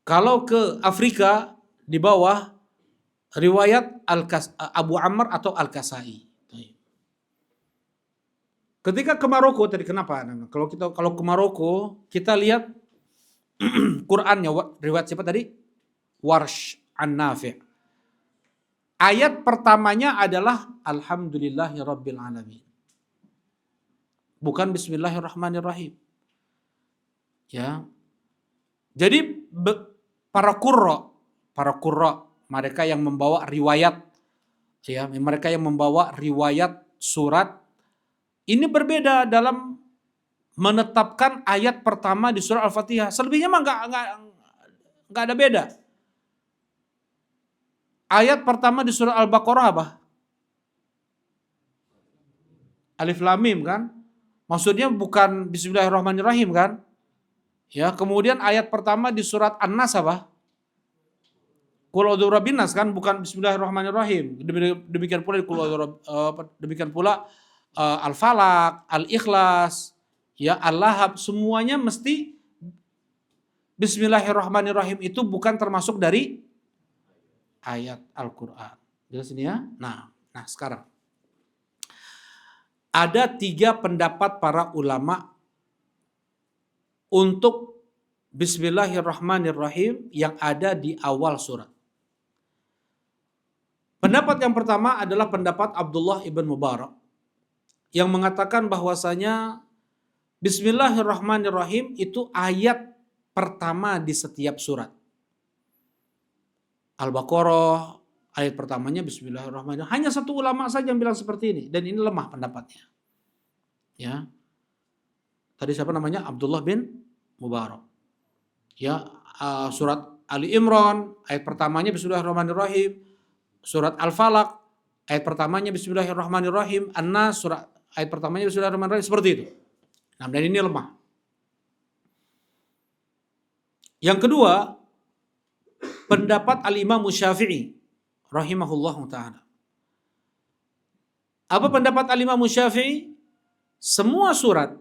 Kalau ke Afrika, di bawah riwayat Abu Amr atau Al-Kasai. Ketika ke Maroko tadi, kenapa? Kalau ke Maroko, kita lihat Qurannya riwayat siapa tadi? Warsh an Nafi'. Ayat pertamanya adalah Alhamdulillahirabbil alamin. Bukan Bismillahirrahmanirrahim. Ya. Jadi para qurra, mereka yang membawa riwayat, ya, mereka yang membawa riwayat surat ini berbeda dalam menetapkan ayat pertama di surah Al-Fatihah. Selebihnya mah enggak ada beda. Ayat pertama di surah Al-Baqarah apa? Alif Lam Mim kan? Maksudnya bukan Bismillahirrahmanirrahim kan? Ya, kemudian ayat pertama di surat An-Nas apa? Qul a'udzu birabbin nas kan, bukan Bismillahirrahmanirrahim. Demikian pula Al-Falaq, Al-Ikhlas, ya, Al-Lahab, semuanya mesti Bismillahirrahmanirrahim itu bukan termasuk dari ayat Al-Quran. Jelas ini ya? Nah sekarang. Ada 3 pendapat para ulama untuk Bismillahirrahmanirrahim yang ada di awal surat. Pendapat yang pertama adalah pendapat Abdullah ibn Mubarak yang mengatakan bahwasanya Bismillahirrahmanirrahim itu ayat pertama di setiap surat. Al-Baqarah ayat pertamanya Bismillahirrahmanirrahim. Hanya satu ulama saja yang bilang seperti ini dan ini lemah pendapatnya. Ya. Tadi siapa namanya? Abdullah bin Mubarak. Ya, surat Ali Imran ayat pertamanya Bismillahirrahmanirrahim. Surat Al-Falaq ayat pertamanya Bismillahirrahmanirrahim. An-Nas surat ayat pertamanya Bismillahirrahmanirrahim, seperti itu. Nah, dan ini lemah. Yang kedua, pendapat Al-Imam Syafi'i rahimahullah ta'ala. Apa pendapat Al-Imam Syafi'i? Semua surat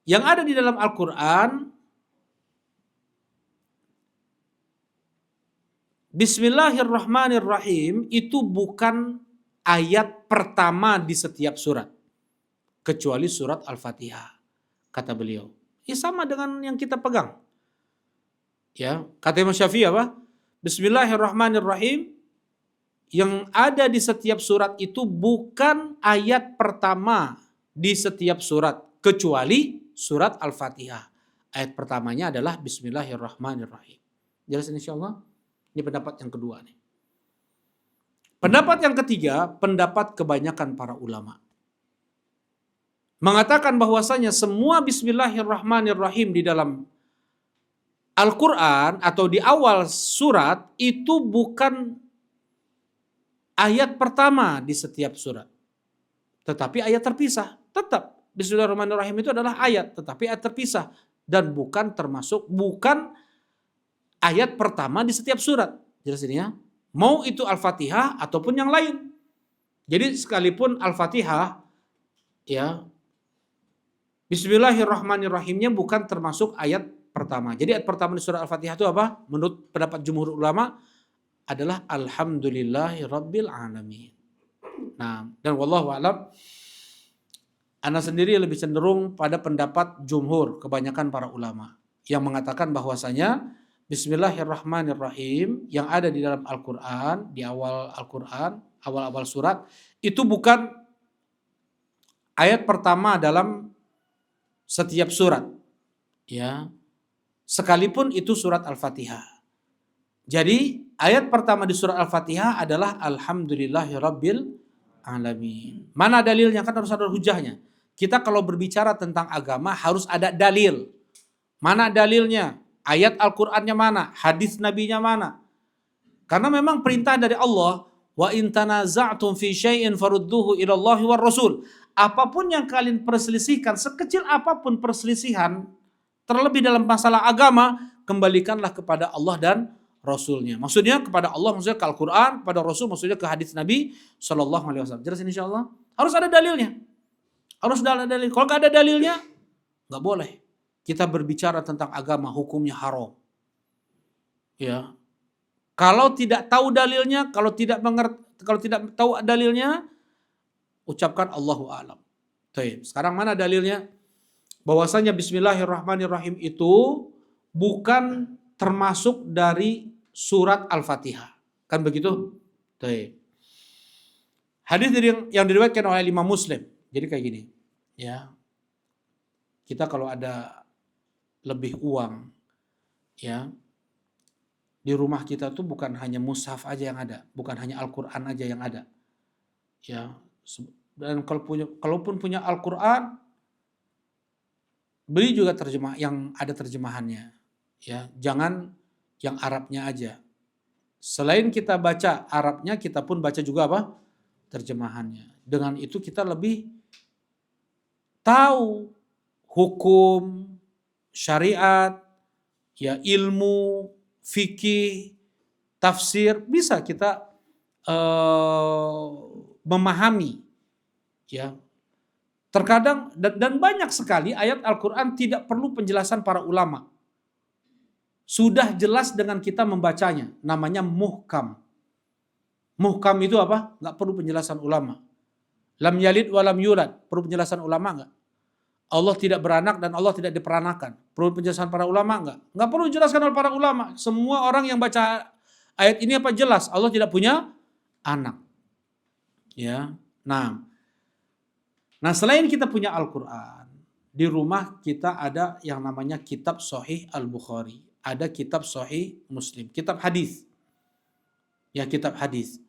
yang ada di dalam Al-Quran Bismillahirrahmanirrahim itu bukan ayat pertama di setiap surat. Kecuali surat Al-Fatihah. Kata beliau. Ini sama dengan yang kita pegang. Ya, kata Imam Syafi'i apa? Bismillahirrahmanirrahim yang ada di setiap surat itu bukan ayat pertama di setiap surat. Kecuali surat Al-Fatihah. Ayat pertamanya adalah Bismillahirrahmanirrahim. Jelas insyaallah? Ini pendapat yang kedua nih. Pendapat yang ketiga, pendapat kebanyakan para ulama. Mengatakan bahwasanya semua Bismillahirrahmanirrahim di dalam Al-Quran atau di awal surat itu bukan ayat pertama di setiap surat. Tetapi ayat terpisah. Tetap Bismillahirrahmanirrahim itu adalah ayat, tetapi ayat terpisah. Dan bukan ayat pertama di setiap surat. Jelas ini ya. Mau itu Al-Fatihah ataupun yang lain. Jadi sekalipun Al-Fatihah ya Bismillahirrahmanirrahimnya bukan termasuk ayat pertama. Jadi ayat pertama di surat Al-Fatihah itu apa? Menurut pendapat jumhur ulama adalah Alhamdulillahirabbil alamin. Nah, dan wallahu a'lam, ana sendiri lebih cenderung pada pendapat jumhur, kebanyakan para ulama yang mengatakan bahwasanya Bismillahirrahmanirrahim yang ada di dalam Al-Quran, di awal Al-Quran, awal-awal surat, itu bukan ayat pertama dalam setiap surat. Ya, sekalipun itu surat Al-Fatihah. Jadi ayat pertama di surat Al-Fatihah adalah Alhamdulillahirabbil alamin. Mana dalilnya? Kan harus ada hujahnya. Kita kalau berbicara tentang agama harus ada dalil. Mana dalilnya? Ayat Al-Qur'annya mana? Hadis Nabinya mana? Karena memang perintah dari Allah, wa in tanaza'tum fi syai'in farudduhu ila Allahi war Rasul. Apapun yang kalian perselisihkan, sekecil apapun perselisihan, terlebih dalam masalah agama, kembalikanlah kepada Allah dan Rasulnya. Maksudnya kepada Allah, maksudnya ke Al-Quran, kepada Rasul, maksudnya ke hadis Nabi SAW. Jelas insyaallah? Harus ada dalilnya. Harus ada dalil. Kalau nggak ada dalilnya, nggak boleh. Kita berbicara tentang agama, hukumnya haram. Ya. Kalau tidak tahu dalilnya, kalau tidak tahu dalilnya, ucapkan Allahu a'lam. Sekarang mana dalilnya? Bahwasanya Bismillahirrahmanirrahim itu bukan termasuk dari surat Al-Fatihah. Kan begitu? Hadis yang diriwayatkan oleh Imam Muslim. Jadi kayak gini, ya. Kita kalau ada lebih uang, ya, di rumah kita tuh bukan hanya mushaf aja yang ada, bukan hanya Al-Quran aja yang ada, ya. Dan kalaupun punya Al-Quran, beli juga yang ada terjemahannya, ya. Jangan yang Arabnya aja. Selain kita baca Arabnya, kita pun baca juga apa? Terjemahannya. Dengan itu kita lebih tahu hukum, syariat, ya, ilmu, fikih, tafsir, bisa kita memahami, ya. Terkadang dan banyak sekali ayat Al-Quran tidak perlu penjelasan para ulama. Sudah jelas dengan kita membacanya. Namanya muhkam. Muhkam itu apa? Nggak perlu penjelasan ulama. Lam yalid wa lam yulad. Perlu penjelasan ulama nggak? Allah tidak beranak dan Allah tidak diperanakan. Perlu penjelasan para ulama nggak? Nggak perlu dijelaskan oleh para ulama. Semua orang yang baca ayat ini apa jelas? Allah tidak punya anak. Ya. Nah, selain kita punya Al-Quran, di rumah kita ada yang namanya kitab Sahih Al-Bukhari. Ada kitab Sahih Muslim. Kitab hadis. Ya, kitab hadis.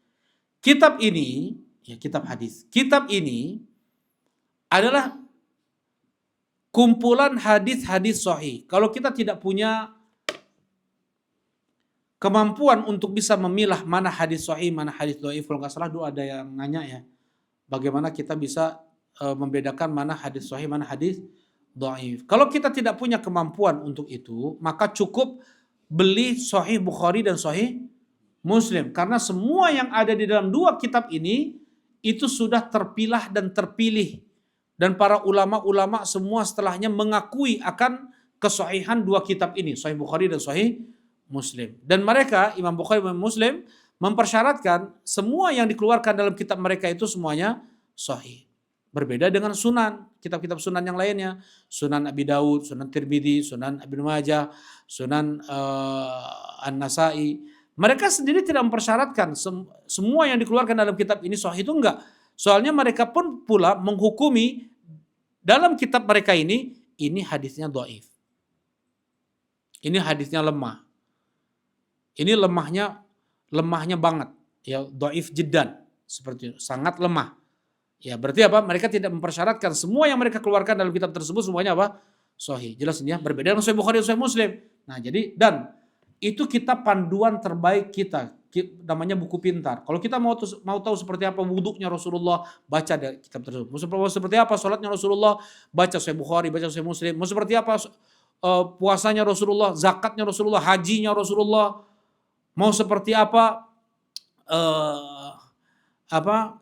Kitab ini, ya kitab hadis. Kitab ini adalah kumpulan hadis-hadis sahih. Kalau kita tidak punya kemampuan untuk bisa memilah mana hadis sahih, mana hadis dhaif, kalau nggak salah dulu ada yang nanya ya, bagaimana kita bisa membedakan mana hadis sahih, mana hadis dhaif. Kalau kita tidak punya kemampuan untuk itu, maka cukup beli Sahih Bukhari dan Sahih Muslim. Karena semua yang ada di dalam dua kitab ini itu sudah terpilah dan terpilih. Dan para ulama-ulama semua setelahnya mengakui akan kesahihan dua kitab ini, Sahih Bukhari dan Sahih Muslim. Dan mereka, Imam Bukhari dan Muslim, mempersyaratkan semua yang dikeluarkan dalam kitab mereka itu semuanya sahih. Berbeda dengan sunan, kitab-kitab sunan yang lainnya. Sunan Abi Daud, Sunan Tirmidzi, Sunan Ibnu Majah, Sunan An-Nasai. Mereka sendiri tidak mempersyaratkan semua yang dikeluarkan dalam kitab ini sahih, itu enggak. Soalnya mereka pun pula menghukumi dalam kitab mereka ini hadisnya dhaif. Ini hadisnya lemah. Ini lemahnya banget, ya, dhaif jiddan, seperti itu, sangat lemah. Ya, berarti apa? Mereka tidak mempersyaratkan semua yang mereka keluarkan dalam kitab tersebut semuanya apa? Sahih. Jelas ini ya, berbeda dengan Sahih Bukhari dan Sahih Muslim. Nah, jadi dan itu kitab panduan terbaik kita, namanya buku pintar. Kalau kita mau tahu seperti apa wuduknya Rasulullah, baca dari kitab tersebut. Mau seperti apa salatnya Rasulullah, baca Sahih Bukhari, baca Sahih Muslim. Mau seperti apa puasanya Rasulullah, zakatnya Rasulullah, hajinya Rasulullah. Mau seperti apa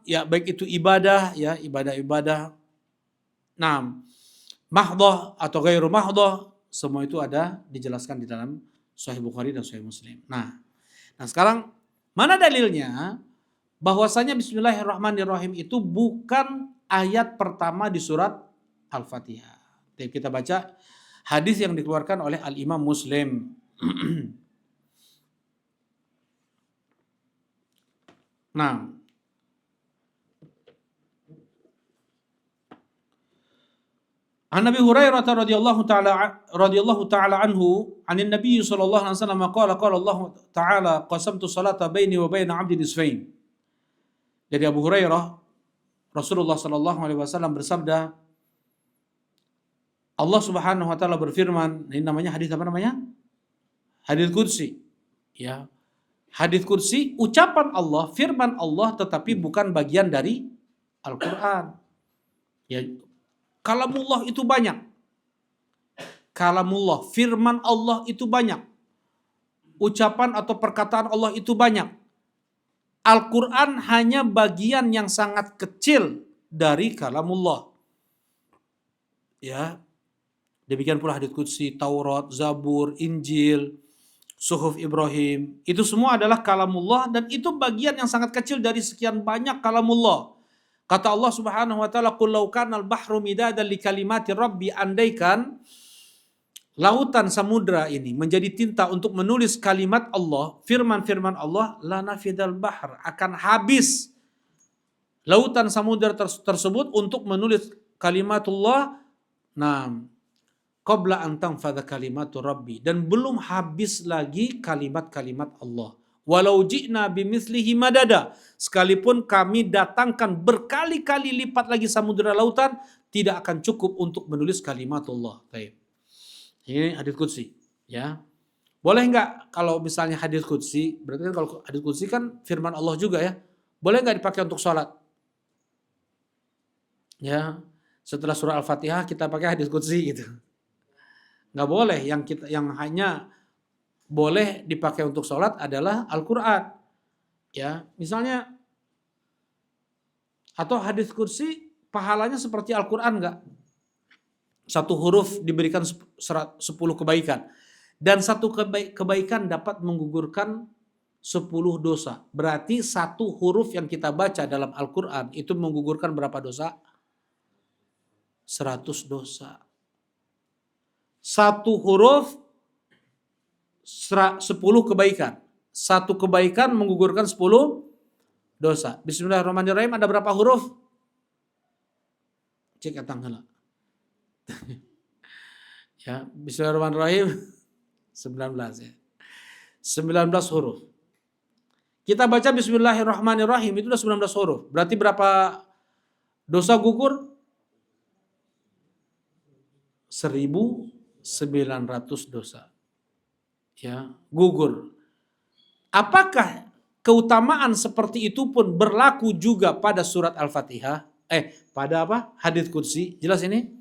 ya, baik itu ibadah, ya, ibadah. Nah, mahdhah atau ghairu mahdhah, semua itu ada dijelaskan di dalam Sahih Bukhari dan Sahih Muslim. Nah, sekarang mana dalilnya bahwasanya Bismillahirrahmanirrahim itu bukan ayat pertama di surat Al-Fatihah. Jadi kita baca hadis yang dikeluarkan oleh Al-Imam Muslim. Nah, An Nabi Hurairah radhiyallahu taala anhu, anin Nabi sallallahu alaihi wasallam qala Allah taala qasamtu salata baini wa baina 'abdi nisfain. Dari Abu Hurairah, Rasulullah sallallahu alaihi wasallam bersabda, Allah Subhanahu wa taala berfirman, ini namanya hadis apa namanya? Hadis qudsi. Ya. Hadis qudsi, ucapan Allah, firman Allah, tetapi bukan bagian dari Al-Qur'an. Ya, kalamullah itu banyak. Kalamullah, firman Allah itu banyak. Ucapan atau perkataan Allah itu banyak. Al-Quran hanya bagian yang sangat kecil dari kalamullah. Ya, demikian pula hadits qudsi, Taurat, Zabur, Injil, Suhuf Ibrahim. Itu semua adalah kalamullah dan itu bagian yang sangat kecil dari sekian banyak kalamullah. Kata Allah Subhanahu wa taala, "Qul law kana al-bahru midadan li kalimati rabbi", andaikan lautan samudra ini menjadi tinta untuk menulis kalimat Allah, firman-firman Allah, la nafidal bahr, akan habis lautan samudra tersebut untuk menulis kalimatullah. Nah, qabla an tanfadha kalimatu rabbi, dan belum habis lagi kalimat-kalimat Allah. Walau ji'na bimithlihi madada, sekalipun kami datangkan berkali-kali lipat lagi samudra lautan, tidak akan cukup untuk menulis kalimatullah. Baik. Ini hadits qudsi, ya. Boleh nggak kalau misalnya hadits qudsi, berarti kan kalau hadits qudsi kan firman Allah juga ya. Boleh nggak dipakai untuk sholat? Ya, setelah surah Al-Fatihah kita pakai hadits qudsi gitu. Nggak boleh, yang hanya boleh dipakai untuk sholat adalah Al-Quran. Ya, misalnya, atau hadits qudsi pahalanya seperti Al-Quran nggak? Satu huruf diberikan 10 kebaikan. Dan satu kebaikan dapat menggugurkan 10 dosa. Berarti satu huruf yang kita baca dalam Al-Quran itu menggugurkan berapa dosa? 100 dosa. Satu huruf 10 kebaikan. Satu kebaikan menggugurkan 10 dosa. Bismillahirrahmanirrahim ada berapa huruf? Cek atang heula. Ya, Bismillahirrahmanirrahim 19 ya. 19 huruf. Kita baca Bismillahirrahmanirrahim itu udah 19 huruf. Berarti berapa dosa gugur? 1900 dosa. Ya, gugur. Apakah keutamaan seperti itu pun berlaku juga pada surat Al-Fatihah? Pada apa? Hadits qudsi. Jelas ini?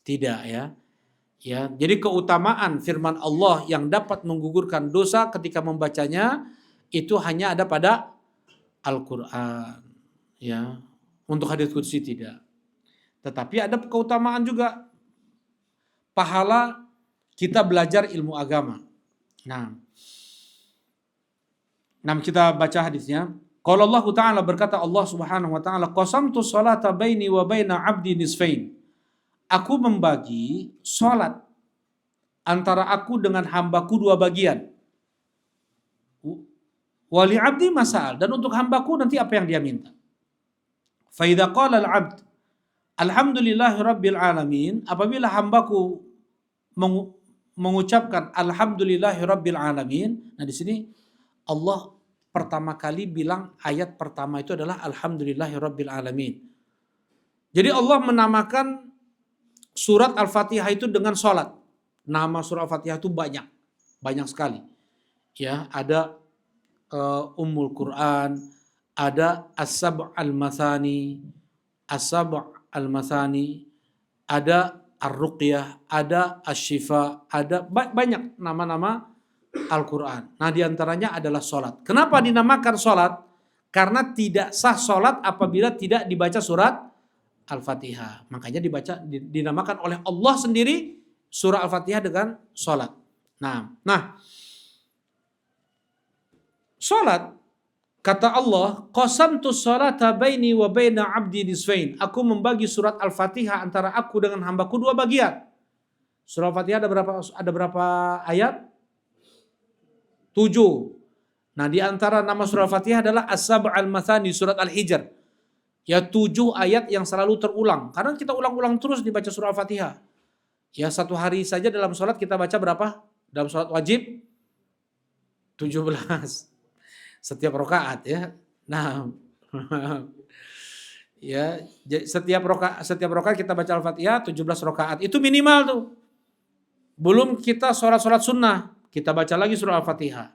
Tidak ya. Ya, jadi keutamaan firman Allah yang dapat menggugurkan dosa ketika membacanya itu hanya ada pada Al-Qur'an. Ya. Untuk hadits qudsi tidak. Tetapi ada keutamaan juga pahala kita belajar ilmu agama. Nah, kita baca hadisnya. Qala Allah Ta'ala, berkata Allah Subhanahu wa taala, qasamtu sholata baini wa baina 'abdi nisfain. Aku membagi sholat antara aku dengan hambaku dua bagian. Wali abdi masal, dan untuk hambaku nanti apa yang dia minta. Fa idza qala al-'abd alhamdulillahi rabbil alamin, apabila hambaku mengucapkan alhamdulillahi rabbil alamin, nah di sini Allah pertama kali bilang ayat pertama itu adalah alhamdulillahi rabbil alamin. Jadi Allah menamakan surat Al-Fatihah itu dengan sholat. Nama surat Al-Fatihah itu banyak sekali. Ya, ada Ummul Quran, ada As-Sab' Al-Mathani, ada Ar-Ruqyah, ada Asy-Syifa, ada banyak nama-nama Al-Quran. Nah, diantaranya adalah sholat. Kenapa dinamakan sholat? Karena tidak sah sholat apabila tidak dibaca surat Al-Fatihah. Makanya dinamakan oleh Allah sendiri surah Al-Fatihah dengan sholat. Nah, sholat, kata Allah, qasamtu sholata baini wa baina 'abdi nisfain. Aku membagi surat Al-Fatihah antara aku dengan hambaku dua bagian. Surah Al-Fatihah ada berapa ayat? 7. Nah, di antara nama surah Al-Fatihah adalah As-Sab' Al-Mathani, surat Al-Hijr. Ya, 7 ayat yang selalu terulang. Karena kita ulang-ulang terus dibaca surah Al-Fatihah. Ya, satu hari saja dalam sholat kita baca berapa? Dalam sholat wajib 17. Setiap rakaat ya. Nah, ya, setiap rakaat kita baca Al-Fatihah 17 rakaat. Itu minimal tuh. Belum kita sholat sunnah, kita baca lagi surah Al-Fatihah.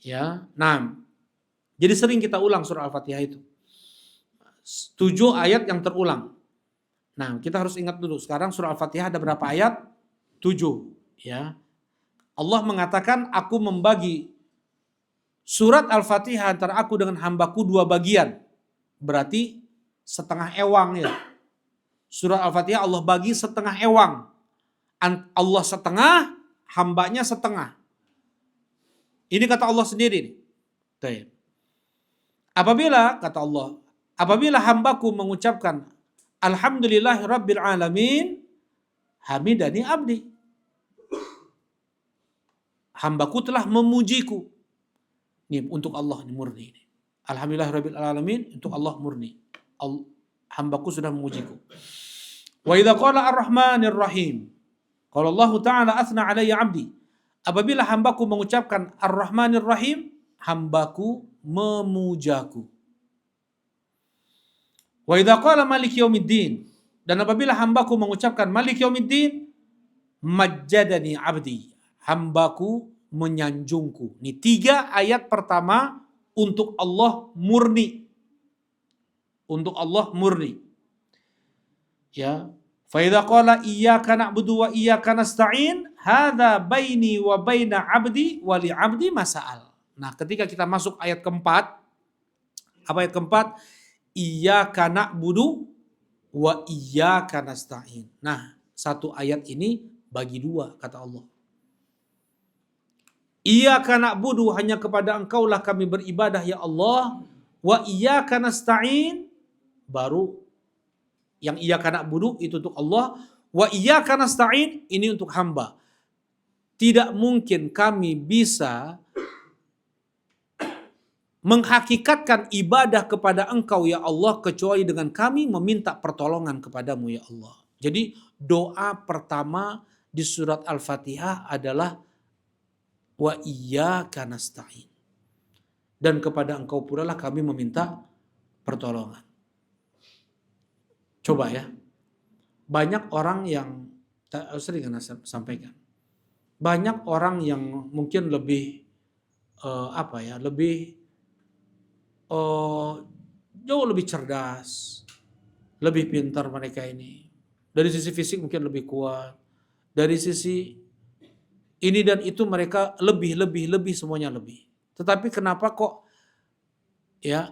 Ya. Nah, jadi sering kita ulang surah Al-Fatihah itu. 7 ayat yang terulang. Nah, kita harus ingat dulu, sekarang surah Al-Fatihah ada berapa ayat? 7. Ya. Allah mengatakan, aku membagi surat Al-Fatihah antara aku dengan hambaku dua bagian. Berarti setengah ewang ya. Surat Al-Fatihah Allah bagi setengah ewang. Allah setengah, hambanya setengah. Ini kata Allah sendiri. Apabila, kata Allah, apabila hambaku mengucapkan alhamdulillahi rabbil alamin, hamidani abdi. Hambaku telah memujiku. Ini untuk Allah, ini murni. Alhamdulillahi rabbil alamin, untuk Allah murni. Hambaku sudah memujiku. Wa idza qala ar-rahmanir rahim, qala Allah Ta'ala athna alayya abdi. Apabila hambaku mengucapkan ar-rahmanir rahim, hambaku memujaku. Wa idza qala maliki yaumiddin, dan apabila hambaku mengucapkan maliki yaumiddin, majjadani abdi, hambaku menyanjungku. Ini 3 ayat pertama untuk Allah murni. Untuk Allah murni. Ya. Fa idza qala iyyaka na'budu wa iyyaka nasta'in, hadza baini wa baina 'abdi wa li 'abdi masa'al. Nah, ketika kita masuk ayat keempat, apa ayat keempat? Iyyaka na'budu wa iyyaka nasta'in. Nah, satu ayat ini bagi 2 kata Allah. Iyyaka na'budu, hanya kepada Engkaulah kami beribadah ya Allah. Wa iyyaka nasta'in, baru yang iyyaka na'budu itu untuk Allah, wa iyyaka nasta'in ini untuk hamba. Tidak mungkin kami bisa menghakikatkan ibadah kepada Engkau ya Allah kecuali dengan kami meminta pertolongan kepadamu ya Allah. Jadi doa pertama di surat Al-Fatihah adalah wa iyyaka nasta'in. Dan kepada Engkau pula lah kami meminta pertolongan. Coba ya. Banyak orang yang sering saya sampaikan. Banyak orang yang mungkin lebih lebih jauh lebih cerdas, lebih pintar mereka ini. Dari sisi fisik mungkin lebih kuat. Dari sisi ini dan itu mereka lebih semuanya lebih. Tetapi kenapa kok ya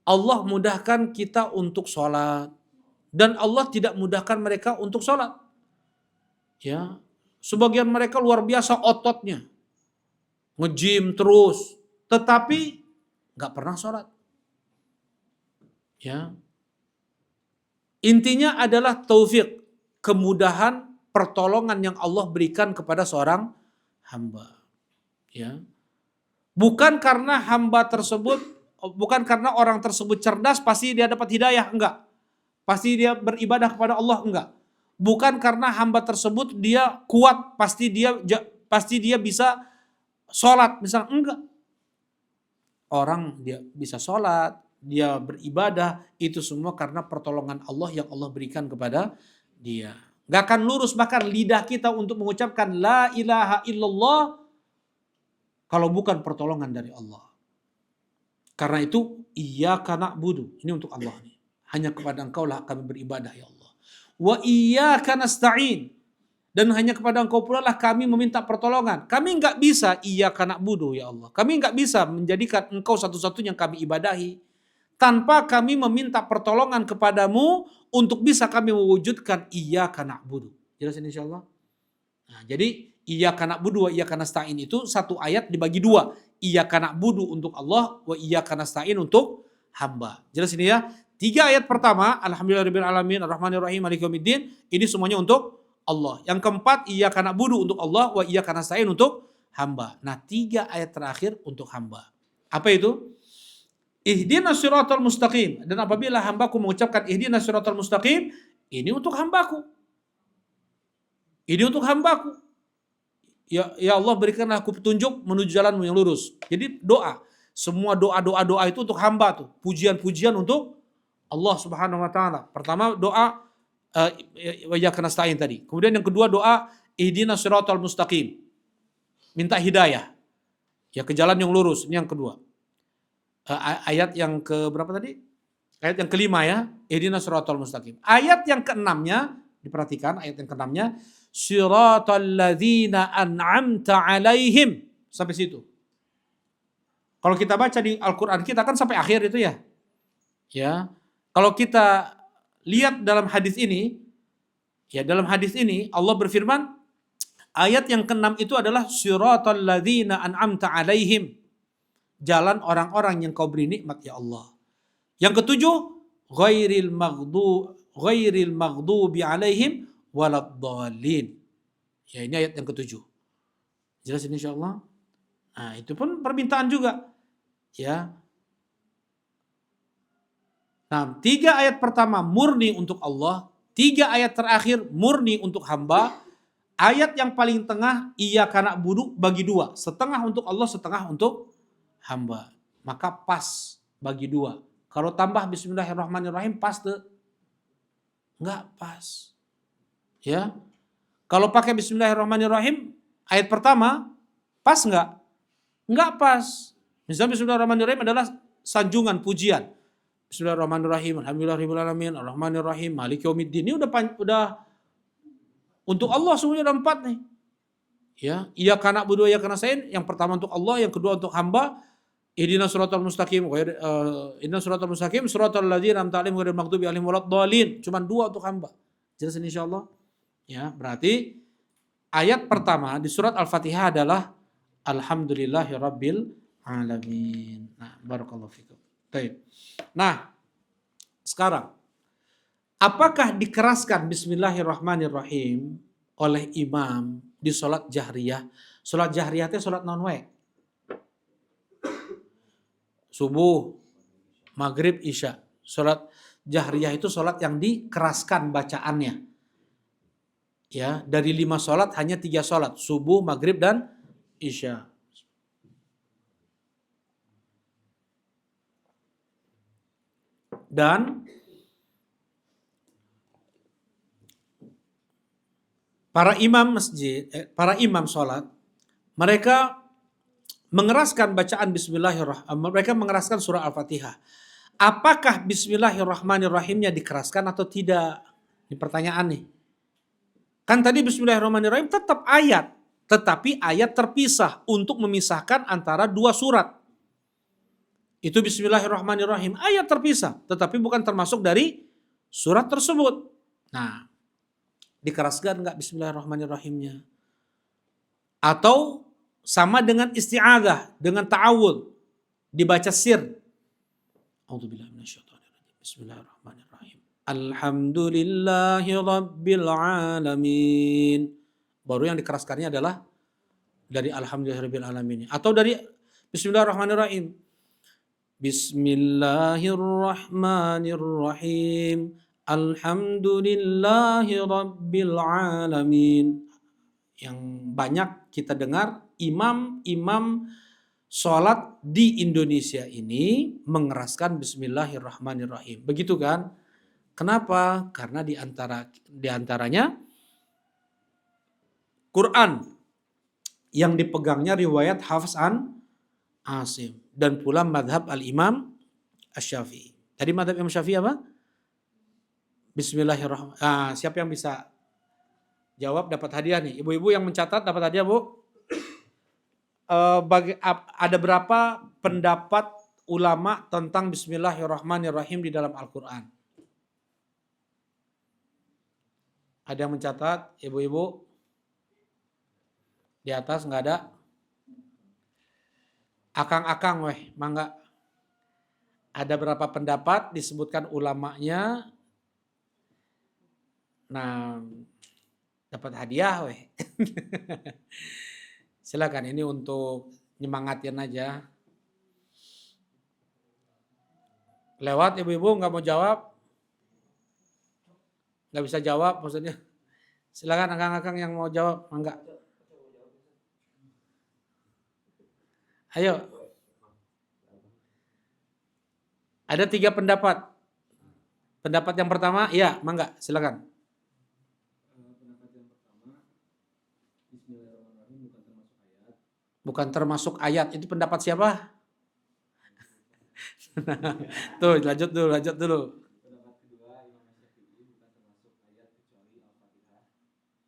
Allah mudahkan kita untuk sholat dan Allah tidak mudahkan mereka untuk sholat? Ya, sebagian mereka luar biasa ototnya, nge-gym terus, tetapi nggak pernah sholat. Ya, intinya adalah taufik, kemudahan, pertolongan yang Allah berikan kepada seorang hamba. Ya, bukan karena hamba tersebut, bukan karena orang tersebut cerdas pasti dia dapat hidayah, enggak. Pasti dia beribadah kepada Allah, enggak. Bukan karena hamba tersebut dia kuat pasti dia bisa sholat, misalnya, enggak. Orang dia bisa sholat, dia beribadah, itu semua karena pertolongan Allah yang Allah berikan kepada dia. Gak akan lurus bahkan lidah kita untuk mengucapkan la ilaha illallah kalau bukan pertolongan dari Allah. Karena itu iyyaka na'budu, ini untuk Allah nih. Hanya kepada Engkau lah kami beribadah ya Allah. Wa iyyaka nasta'in, dan hanya kepada Engkau pula lah kami meminta pertolongan. Kami nggak bisa iyyaka na'budu ya Allah. Kami nggak bisa menjadikan Engkau satu-satunya yang kami ibadahi tanpa kami meminta pertolongan kepadamu untuk bisa kami mewujudkan iyyaka na'budu. Jelas ini insyaallah. Nah, jadi iyyaka na'budu wa iyyaka nasta'in itu satu ayat dibagi dua. Iyyaka na'budu untuk Allah, wa iyyaka nasta'in untuk hamba. Jelas ini ya. 3 ayat pertama, alhamdulillahirabbil alamin, arrahmanir rahim, maliki yaumiddin, ini semuanya untuk Allah. Yang keempat, iyyaka na'budu untuk Allah, wa iyyaka nasta'in untuk hamba. Nah, 3 ayat terakhir untuk hamba. Apa itu? Ihdinas siratal mustaqim. Dan apabila hambaku mengucapkan ihdinas siratal mustaqim, ini untuk hambaku. Ini untuk hambaku. Ya Allah, berikanlah aku petunjuk menuju jalanmu yang lurus. Jadi doa. Semua doa itu untuk hamba tuh. Pujian-pujian untuk Allah Subhanahu wa taala. Pertama doa wa iyyaka nasta'in tadi. Kemudian yang kedua doa ihdinas siratal mustaqim. Minta hidayah. Ya ke jalan yang lurus. Ini yang kedua. Ayat yang ke berapa tadi? Ayat yang kelima ya. Ihdinas siratal mustaqim. Ayat yang keenamnya, diperhatikan ayat yang keenamnya, siratal ladzina an'amta alaihim. Sampai situ. Kalau kita baca di Al-Qur'an kita kan sampai akhir itu ya. Ya. Kalau kita lihat dalam hadis ini, ya dalam hadis ini Allah berfirman, ayat yang ke-6 itu adalah siratal ladzina an'amta alaihim. Jalan orang-orang yang kau beri nikmat ya Allah. Yang ketujuh, ghairil maghdubi alaihim waladdallin. Ya ini ayat yang ketujuh. Jelas ini insyaallah. Nah, itu pun permintaan juga. Ya. Nah, 3 ayat pertama murni untuk Allah, 3 ayat terakhir murni untuk hamba. Ayat yang paling tengah iyyaka na'budu bagi 2, setengah untuk Allah, setengah untuk hamba. Maka pas bagi 2. Kalau tambah bismillahirrahmanirrahim pas tuh? Enggak pas. Ya. Kalau pakai bismillahirrahmanirrahim ayat pertama pas enggak? Enggak pas. Misalnya bismillahirrahmanirrahim adalah sanjungan pujian. Bismillahirrahmanirrahim, alhamdulillahirabbil alamin, arrahmanirrahim, maliki yaumiddin. Ini udah untuk Allah semuanya udah 4 nih. Ya, iyyaka na'budu wa iyyaka nasta'in, yang pertama untuk Allah, yang kedua untuk hamba. Ihdinas siratal mustaqim, ihdinas siratal mustaqim, siratal ladzina an'amta 'alaihim ghairil maghdubi 'alaihim waladdallin. Cuman 2 untuk hamba. Jelas insyaallah. Ya, berarti ayat pertama di surat Al-Fatihah adalah Alhamdulillahi Rabbil Alamin. Nah, barakallahu fikum. Baik. Nah, sekarang apakah dikeraskan Bismillahirrahmanirrahim oleh imam di sholat jahriyah? Sholat jahriyah itu sholat non wae. Subuh, maghrib, isya. Sholat jahriyah itu sholat yang dikeraskan bacaannya. Ya, dari 5 sholat hanya 3 sholat. Subuh, maghrib, dan isya. Dan para imam masjid, para imam sholat, mereka mengeraskan bacaan Bismillahirrahmanirrahim. Mereka mengeraskan surah Al-Fatihah. Apakah Bismillahirrahmanirrahimnya dikeraskan atau tidak? Ini pertanyaan nih. Kan tadi Bismillahirrahmanirrahim tetap ayat. Tetapi ayat terpisah untuk memisahkan antara 2 surat. Itu Bismillahirrahmanirrahim. Ayat terpisah. Tetapi bukan termasuk dari surat tersebut. Nah, dikeraskan nggak Bismillahirrahmanirrahimnya? Atau sama dengan isti'adzah, dengan ta'awudz, dibaca sir. A'udzubillahi minasyaitonirrajim. Bismillahirrahmanirrahim. Alhamdulillahi Rabbil Alamin. Baru yang dikeraskannya adalah dari Alhamdulillahi Rabbil Alamin. Atau dari Bismillahirrahmanirrahim. Bismillahirrahmanirrahim. Alhamdulillahi Rabbil Alamin. Yang banyak kita dengar imam-imam sholat di Indonesia ini mengeraskan Bismillahirrahmanirrahim. Begitu kan? Kenapa? Karena di antaranya Quran yang dipegangnya riwayat Hafs an Asim dan pula madhab al-Imam Asy-Syafi'i. Tadi madhab Imam Syafi'i apa? Bismillahirrahmanirrahim. Siapa yang bisa jawab dapat hadiah nih. Ibu-ibu yang mencatat dapat hadiah, Bu. Ada berapa pendapat ulama tentang Bismillahirrahmanirrahim di dalam Al-Quran? Ada yang mencatat, ibu-ibu? Di atas nggak ada? Akang-akang weh, mangga. Ada berapa pendapat disebutkan ulamanya? Nah, dapat hadiah weh. Silakan, ini untuk nyemangatin aja. Lewat ibu-ibu nggak mau jawab? Nggak bisa jawab maksudnya. Silakan akang-akang yang mau jawab, mangga. Ayo. Ada 3 pendapat. Pendapat yang pertama, ya, mangga, silakan. Pendapat yang pertama, Bismillahirrahmanirrahim Bukan termasuk ayat. Itu pendapat siapa? Tuh, lanjut dulu. Pendapat kedua, Imam Syafi'i bukan termasuk ayat kecuali Al-Fatihah.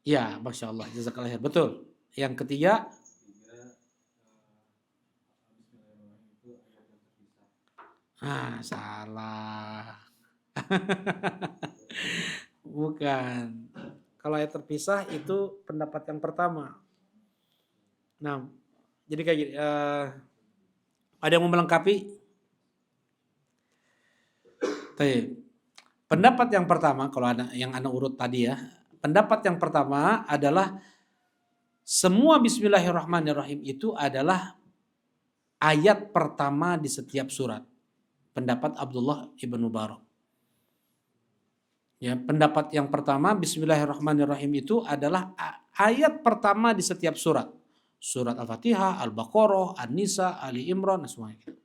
Ya, Masya Allah, jazakallah khair. Betul. Yang ketiga, Bismillahirrahmanirrahim itu ayat yang terpisah. salah. Bukan. Kalau ayat terpisah itu pendapat yang pertama. Nah, jadi kayak gini. Ada yang mau melengkapi? Pendapat yang pertama, kalau ada yang Anda urut tadi ya. Pendapat yang pertama adalah semua Bismillahirrahmanirrahim itu adalah ayat pertama di setiap surat. Pendapat Abdullah ibn Mubarak. Ya, pendapat yang pertama Bismillahirrahmanirrahim itu adalah ayat pertama di setiap surat. Surat Al-Fatihah, Al-Baqarah, An-Nisa, Ali Imran, semuanya gitu.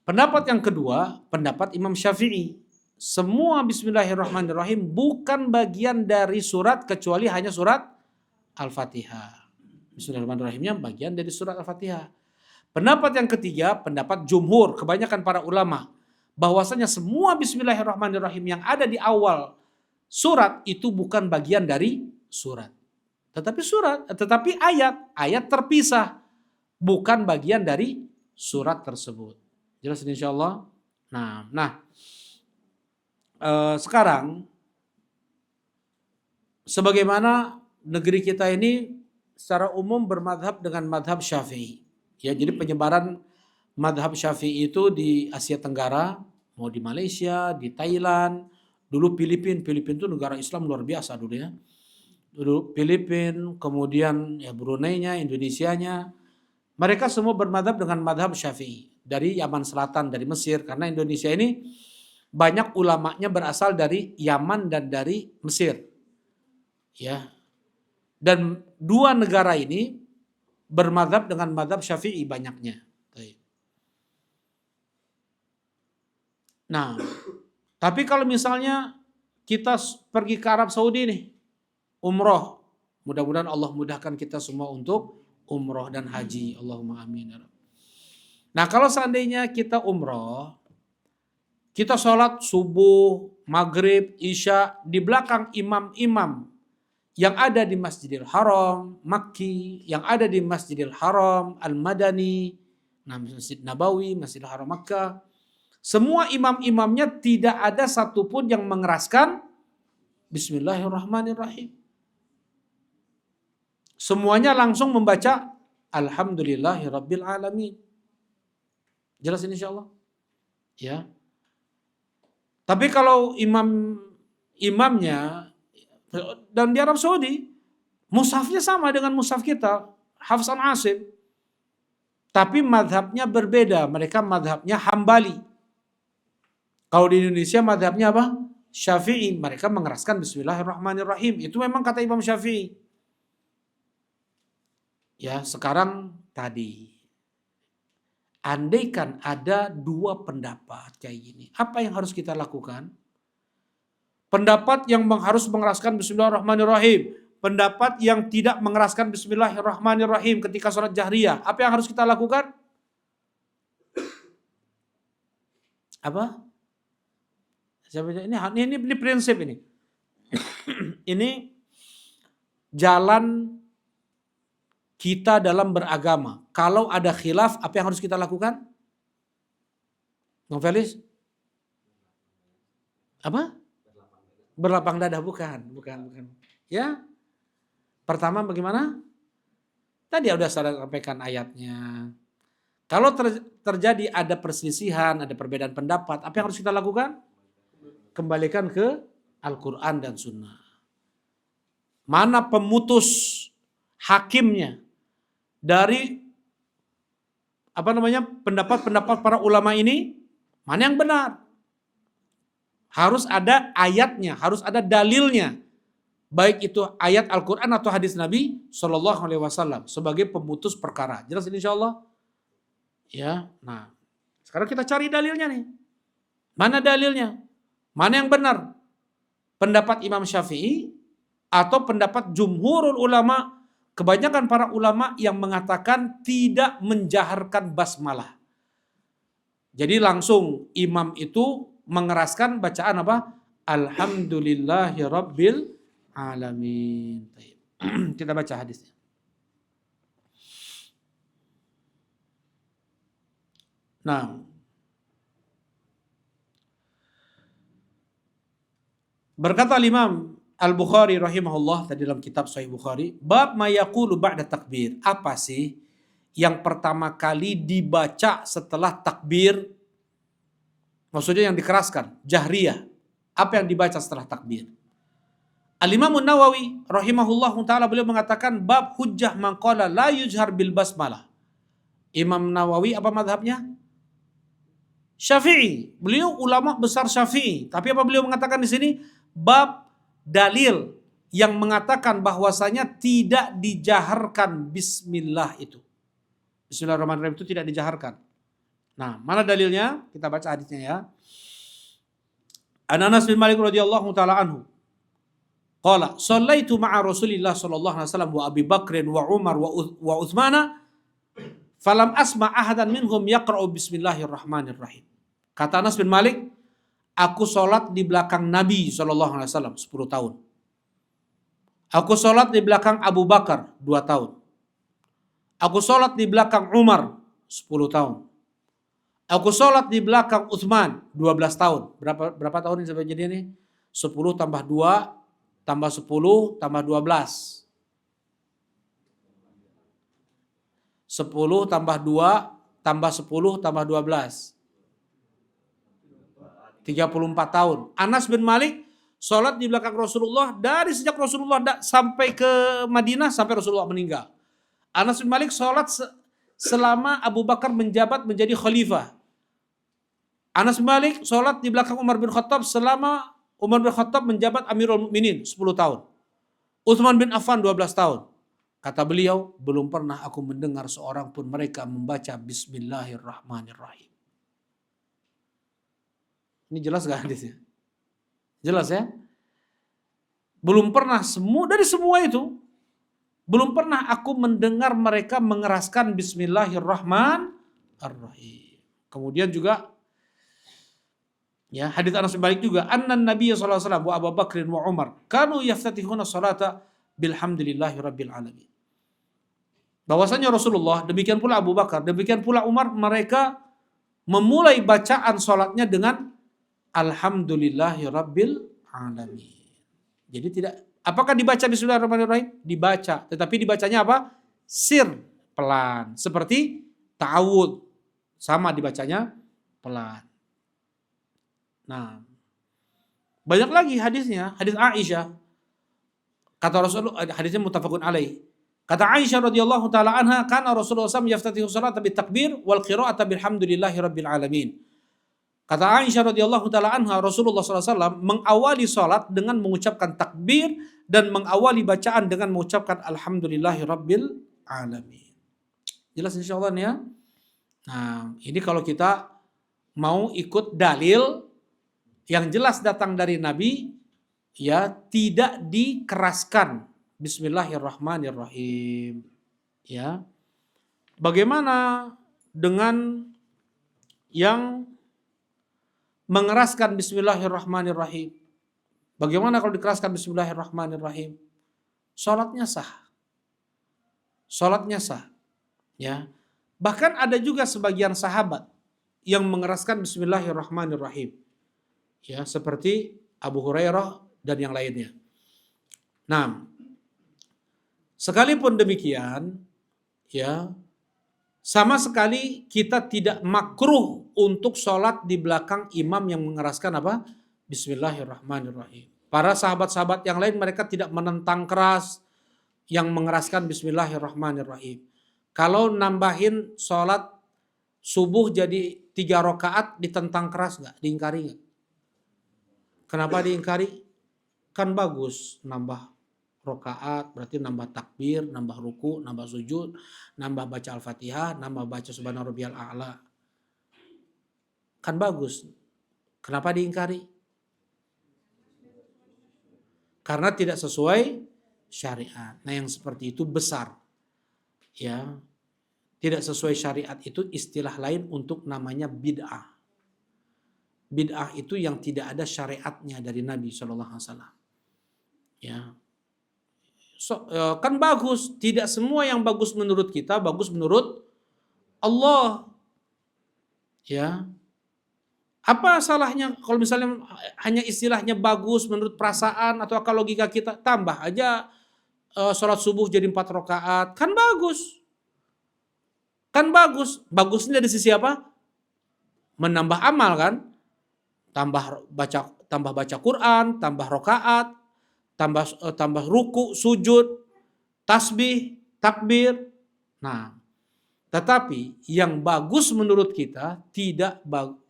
Pendapat yang kedua, pendapat Imam Syafi'i. Semua Bismillahirrahmanirrahim bukan bagian dari surat kecuali hanya surat Al-Fatihah. Bismillahirrahmanirrahimnya bagian dari surat Al-Fatihah. Pendapat yang ketiga, pendapat jumhur, kebanyakan para ulama, bahwasanya semua Bismillahirrahmanirrahim yang ada di awal surat itu bukan bagian dari surat. Tetapi ayat terpisah, bukan bagian dari surat tersebut. Jelas insyaallah. Nah, sekarang sebagaimana negeri kita ini secara umum bermadhab dengan madhab Syafi'i. Ya, jadi penyebaran madhab Syafi'i itu di Asia Tenggara, mau di Malaysia, di Thailand, dulu Filipina itu negara Islam luar biasa dulu ya. Dulu Filipina, kemudian ya Brunei-nya, Indonesianya, mereka semua bermadhab dengan madhab Syafi'i. Dari Yaman Selatan, dari Mesir, karena Indonesia ini banyak ulamanya berasal dari Yaman dan dari Mesir. Ya. Dan dua negara ini bermadhab dengan madhab Syafi'i banyaknya. Nah, tapi kalau misalnya kita pergi ke Arab Saudi nih, umroh, mudah-mudahan Allah mudahkan kita semua untuk umroh dan haji. Allahumma amin. Nah, kalau seandainya kita umroh, kita sholat subuh, maghrib, isya di belakang imam-imam yang ada di Masjidil Haram, Makki, yang ada di Masjidil Haram, Al-Madani, Masjid Nabawi, Masjidil Haram Makkah. Semua imam-imamnya tidak ada satupun yang mengeraskan Bismillahirrahmanirrahim. Semuanya langsung membaca Alhamdulillahirabbil alamin. Jelas ini insyaallah? Ya. Tapi kalau imamnya dan di Arab Saudi mushafnya sama dengan mushaf kita, Hafs an Asim. Tapi madhabnya berbeda, mereka madhabnya Hambali. Kalau di Indonesia madhabnya apa? Syafi'i, mereka mengeraskan Bismillahirrahmanirrahim. Itu memang kata Imam Syafi'i. Ya, sekarang tadi andaikan ada dua pendapat kayak gini, apa yang harus kita lakukan? Pendapat yang harus mengeraskan Bismillahirrahmanirrahim, pendapat yang tidak mengeraskan Bismillahirrahmanirrahim ketika sholat jahriyah, apa yang harus kita lakukan? Apa? Ini prinsip ini. Ini jalan kita dalam beragama. Kalau ada khilaf, apa yang harus kita lakukan? Bang Felis? Apa? Berlapang dada, bukan. Ya. Pertama bagaimana? Tadi sudah saya sampaikan ayatnya. Kalau terjadi ada perselisihan, ada perbedaan pendapat, apa yang harus kita lakukan? Kembalikan ke Al-Quran dan Sunnah. Mana pemutus hakimnya dari pendapat-pendapat para ulama ini? Mana yang benar? Harus ada ayatnya, harus ada dalilnya. Baik itu ayat Al-Quran atau hadis Nabi Shallallahu Alaihi Wasallam sebagai pemutus perkara. Jelas ini insya Allah? Ya, nah sekarang kita cari dalilnya nih. Mana dalilnya? Mana yang benar? Pendapat Imam Syafi'i atau pendapat jumhurul ulama, kebanyakan para ulama yang mengatakan tidak menjaharkan basmalah. Jadi langsung imam itu mengeraskan bacaan apa? Alhamdulillahirabbil alamin. Kita baca hadisnya. Nah, berkata Imam Al-Bukhari rahimahullah tadi dalam kitab Sahih Bukhari, bab ma yaqulu ba'da takbir. Apa sih yang pertama kali dibaca setelah takbir? Maksudnya yang dikeraskan, jahriyah. Apa yang dibaca setelah takbir? Al-Imam Nawawi rahimahullah ta'ala beliau mengatakan bab hujjah man qala la yujhar bil basmalah. Imam Nawawi apa madhabnya? Syafi'i. Beliau ulama besar Syafi'i. Tapi apa beliau mengatakan di sini? Bab dalil yang mengatakan bahwasanya tidak dijaharkan bismillah itu. Bismillahirrahmanirrahim itu tidak dijaharkan. Nah, mana dalilnya? Kita baca hadisnya ya. Anas bin Malik radhiyallahu taala anhu. Qala, "Shallaitu ma'a Rasulillah sallallahu alaihi wasallam wa Abi Bakr wa Umar wa Utsmana, falam asma ahadan minhum yaqra'u bismillahirrahmanirrahim." Kata Anas bin Malik, aku sholat di belakang Nabi SAW 10 tahun. Aku sholat di belakang Abu Bakar 2 tahun. Aku sholat di belakang Umar 10 tahun. Aku sholat di belakang Utsman 12 tahun. Berapa tahun ini sampai jadi ini? 10 tambah 2 tambah 10 tambah 12. 10 tambah 2 tambah 10 tambah 12. 34 tahun. Anas bin Malik sholat di belakang Rasulullah dari sejak Rasulullah sampai ke Madinah sampai Rasulullah meninggal. Anas bin Malik sholat selama Abu Bakar menjabat menjadi khalifah. Anas bin Malik sholat di belakang Umar bin Khattab selama Umar bin Khattab menjabat Amirul Mukminin 10 tahun. Utsman bin Affan 12 tahun. Kata beliau, belum pernah aku mendengar seorang pun mereka membaca Bismillahirrahmanirrahim. Ini jelas gak hadisnya? Jelas ya? Belum pernah dari semua itu, belum pernah aku mendengar mereka mengeraskan Bismillahirrahmanirrahim. Kemudian juga ya, hadits Anas bin Malik juga, anna Nabi sallallahu alaihi wasallam wa Abu Bakr wa Umar kanu yaftatihuna salata bilhamdulillahi rabbil alamin. Bahwasanya Rasulullah, demikian pula Abu Bakar, demikian pula Umar, mereka memulai bacaan salatnya dengan alhamdulillahi rabbil alamin. Jadi tidak, apakah dibaca Bismillahirrahmanirrahim? Dibaca, tetapi dibacanya apa? Sir, pelan. Seperti ta'awud, sama dibacanya pelan. Nah, banyak lagi hadisnya, hadis Aisyah. Kata Rasulullah, hadisnya muttafaqun alaih. Kata Aisyah radhiyallahu taala anha, kana Rasulullah SAW yaftatihu salata bitakbir wal qira'ata bilhamdulillahi rabbil alamin. Kata Aisyah radhiyallahu taala anha, Rasulullah SAW mengawali salat dengan mengucapkan takbir dan mengawali bacaan dengan mengucapkan alhamdulillahi rabbil alamin. Jelas insyaallah nih ya. Nah, ini kalau kita mau ikut dalil yang jelas datang dari Nabi, ya tidak dikeraskan Bismillahirrahmanirrahim. Ya. Bagaimana dengan yang mengeraskan Bismillahirrahmanirrahim? Bagaimana kalau dikeraskan Bismillahirrahmanirrahim? Salatnya sah. Salatnya sah. Ya. Bahkan ada juga sebagian sahabat yang mengeraskan Bismillahirrahmanirrahim. Ya, seperti Abu Hurairah dan yang lainnya. Nah, sekalipun demikian, ya, sama sekali kita tidak makruh untuk sholat di belakang imam yang mengeraskan apa? Bismillahirrahmanirrahim. Para sahabat-sahabat yang lain mereka tidak menentang keras yang mengeraskan Bismillahirrahmanirrahim. Kalau nambahin sholat subuh jadi 3 rakaat ditentang keras nggak? Diingkari nggak? Kenapa diingkari? Kan bagus nambah rakaat, berarti nambah takbir, nambah ruku, nambah sujud, nambah baca Al-Fatihah, nambah baca Subhana Rabbiyal A'la. Kan bagus. Kenapa diingkari? Karena tidak sesuai syariat. Nah, yang seperti itu besar. Ya. Tidak sesuai syariat itu istilah lain untuk namanya bid'ah. Bid'ah itu yang tidak ada syariatnya dari Nabi SAW. Ya. Kan bagus. Tidak semua yang bagus menurut kita bagus menurut Allah. Ya. Apa salahnya kalau misalnya hanya istilahnya bagus menurut perasaan atau akal logika kita, tambah aja sholat subuh jadi 4 rakaat, kan bagus. Kan bagus. Bagusnya dari sisi apa? Menambah amal kan? Tambah baca Quran, tambah rakaat, tambah ruku, sujud, tasbih, takbir. Nah, tetapi yang bagus menurut kita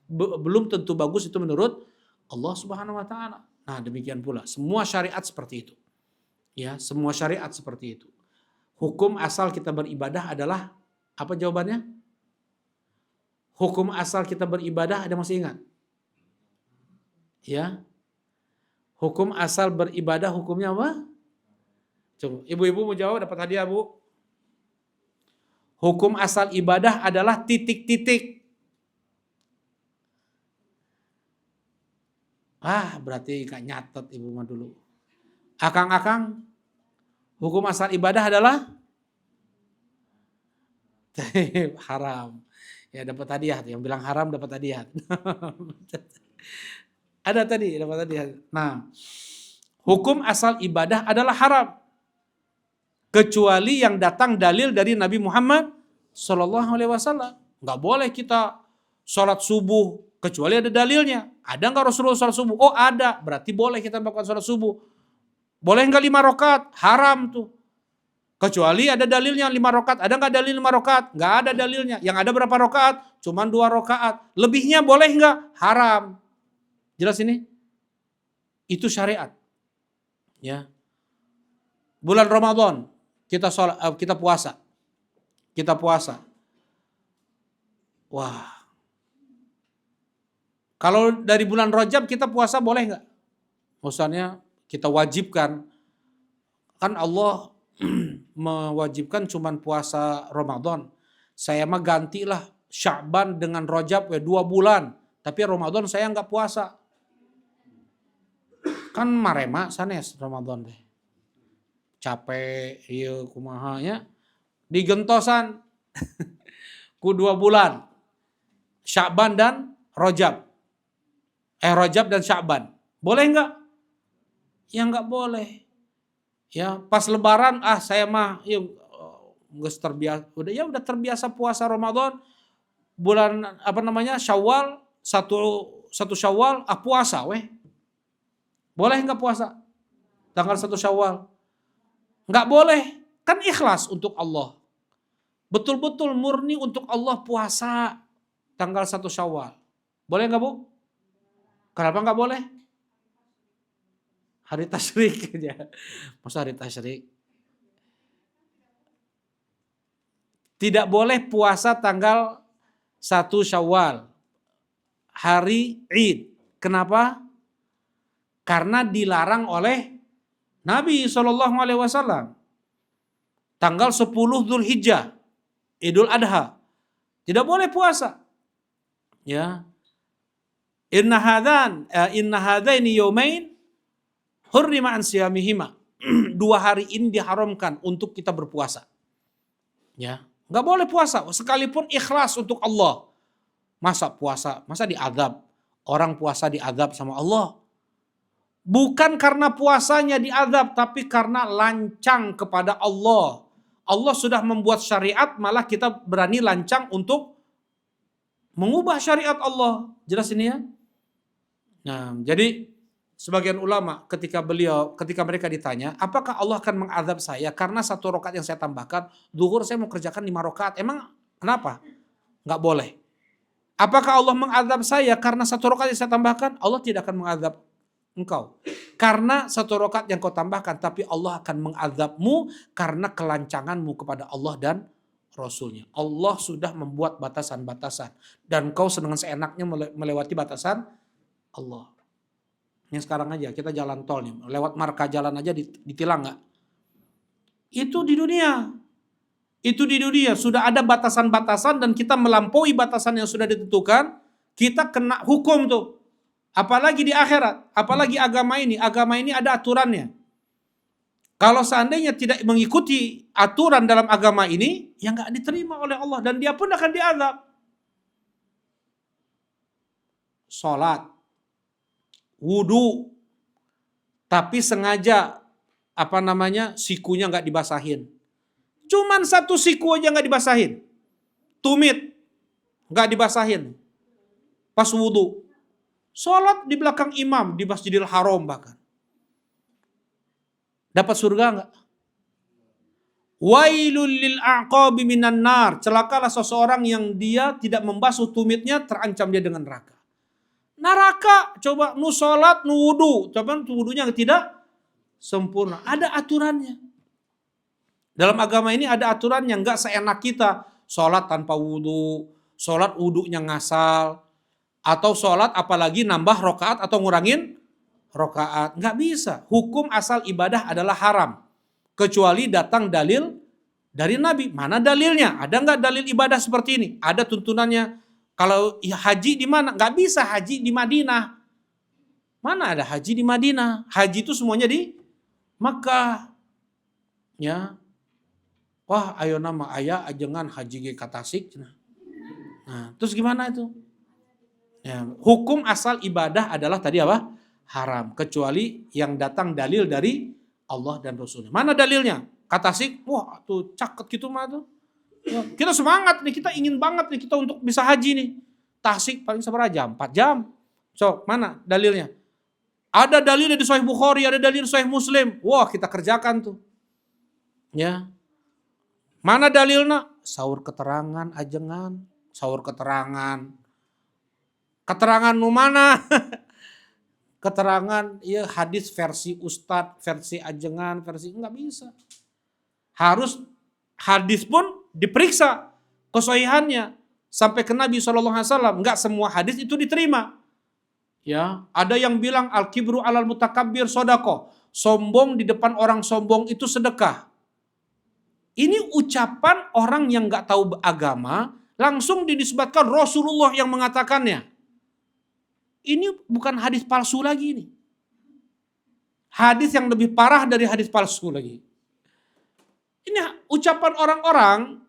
belum tentu bagus itu menurut Allah Subhanahu wa taala. Nah, demikian pula semua syariat seperti itu. Ya, semua syariat seperti itu. Hukum asal kita beribadah adalah apa jawabannya? Hukum asal kita beribadah, ada masih ingat? Ya. Hukum asal beribadah hukumnya apa? Coba, ibu-ibu mau jawab dapat hadiah, Bu. Hukum asal ibadah adalah titik-titik. Berarti gak nyatet ibu mah dulu. Akang-akang, hukum asal ibadah adalah haram. Ya dapat hadiah. Yang bilang haram dapat hadiah. Ada tadi dapat hadiah. Nah, hukum asal ibadah adalah haram. Kecuali yang datang dalil dari Nabi Muhammad Sallallahu Alaihi Wasallam. Nggak boleh kita sholat subuh kecuali ada dalilnya. Ada nggak Rasulullah sholat subuh? Oh ada, berarti boleh kita melakukan sholat subuh. Boleh nggak 5 rakaat? Haram tuh. Kecuali ada dalilnya 5 rakaat. Ada nggak dalil 5 rakaat? Nggak ada dalilnya. Yang ada berapa rakaat? Cuman 2 rakaat. Lebihnya boleh nggak? Haram. Jelas ini? Itu syariat. Ya. Bulan Ramadan kita sholat, kita puasa. Kita puasa. Wah. Kalau dari bulan Rajab kita puasa boleh nggak? Maksudnya kita wajibkan. Kan Allah mewajibkan cuman puasa Ramadan. Saya mah gantilah Sya'ban dengan Rajab 2 bulan. Tapi Ramadan saya nggak puasa. Kan marema sanes Ramadan deh. Capek, iya kumahanya. Digentosan ku 2 bulan. Sya'ban dan Rajab. Rajab dan Sya'ban. Boleh nggak? Ya nggak boleh. Ya, pas lebaran saya mah ya nggak terbiasa. Udah terbiasa puasa Ramadan bulan Syawal, satu Syawal puasa weh. Boleh nggak puasa? Tanggal 1 Syawal. Nggak boleh. Kan ikhlas untuk Allah. Betul-betul murni untuk Allah puasa tanggal 1 Syawal. Boleh nggak Bu? Kenapa nggak boleh? Hari tasyrik aja. Masa hari tasyrik? Tidak boleh puasa tanggal 1 Syawal. Hari Id. Kenapa? Karena dilarang oleh Nabi SAW. Tanggal 10 Dzulhijjah. Idul Adha. Tidak boleh puasa. Ya. Inna hadaini yaumain hurrima an siyamihima. 2 hari ini diharamkan untuk kita berpuasa. Ya, nggak boleh puasa sekalipun ikhlas untuk Allah. Masa diazab? Orang puasa diazab sama Allah. Bukan karena puasanya diazab, tapi karena lancang kepada Allah. Allah sudah membuat syariat, malah kita berani lancang untuk mengubah syariat Allah. Jelas ini ya? Nah, jadi sebagian ulama ketika mereka ditanya, apakah Allah akan mengazab saya karena 1 rakaat yang saya tambahkan, zuhur saya mau kerjakan 5 rakaat, emang kenapa? Nggak boleh. Apakah Allah mengazab saya karena 1 rakaat yang saya tambahkan? Allah tidak akan mengazab engkau karena 1 rakaat yang kau tambahkan, tapi Allah akan mengazabmu karena kelancanganmu kepada Allah dan Rasulnya. Allah sudah membuat batasan-batasan dan kau dengan seenaknya melewati batasan Allah. Yang sekarang aja kita jalan tol nih, lewat marka jalan aja ditilang nggak? Itu di dunia. Itu di dunia sudah ada batasan-batasan dan kita melampaui batasan yang sudah ditentukan, kita kena hukum tuh. Apalagi di akhirat, apalagi agama ini ada aturannya. Kalau seandainya tidak mengikuti aturan dalam agama ini, ya nggak diterima oleh Allah dan dia pun akan diazab. Salat, wudu, tapi sengaja sikunya nggak dibasahin. Cuman 1 siku aja nggak dibasahin. Tumit nggak dibasahin. Pas wudu, sholat di belakang imam di Masjidil Haram bahkan. Dapat surga nggak? Wailul lil a'qabi minan nar. Celakalah seseorang yang dia tidak membasuh tumitnya, terancam dia dengan neraka. Neraka, coba nu sholat, nu wudu, coba wudunya tidak sempurna. Ada aturannya. Dalam agama ini ada aturannya, nggak seenak kita. Sholat tanpa wudu, sholat wudunya ngasal, atau sholat apalagi nambah rokaat atau ngurangin rokaat. Nggak bisa. Hukum asal ibadah adalah haram. Kecuali datang dalil dari Nabi. Mana dalilnya? Ada nggak dalil ibadah seperti ini? Ada tuntunannya. Kalau haji di mana? Nggak bisa haji di Madinah. Mana ada haji di Madinah? Haji itu semuanya di Makkah. Ya. Wah, ayo nama ayah ajengan haji ge ka Tasik. Nah, terus gimana itu? Ya, hukum asal ibadah adalah tadi apa? Haram. Kecuali yang datang dalil dari Allah dan Rasulnya. Mana dalilnya? Ka Tasik, wah tuh caket gitu mah tuh. Ya, kita semangat nih, kita ingin banget nih kita untuk bisa haji nih. Tasik paling seberapa jam? 4 jam. So, mana dalilnya? Ada dalilnya di Sahih Bukhari, ada dalil di Sahih Muslim. Wah, kita kerjakan tuh. Ya. Mana dalilnya? Sahur keterangan, ajengan. Sahur keterangan. Keterangan nu mana? Keterangan ya hadis versi ustadz, versi ajengan, versi enggak bisa. Harus hadis pun diperiksa kesahihannya sampai ke Nabi SAW. Enggak semua hadis itu diterima. Ya, ada yang bilang al-kibru alal mutakabbir sodako. Sombong di depan orang sombong itu sedekah. Ini ucapan orang yang enggak tahu agama, langsung dinisbatkan Rasulullah yang mengatakannya. Ini bukan hadis palsu lagi ini. Hadis yang lebih parah dari hadis palsu lagi. Ini ucapan orang-orang,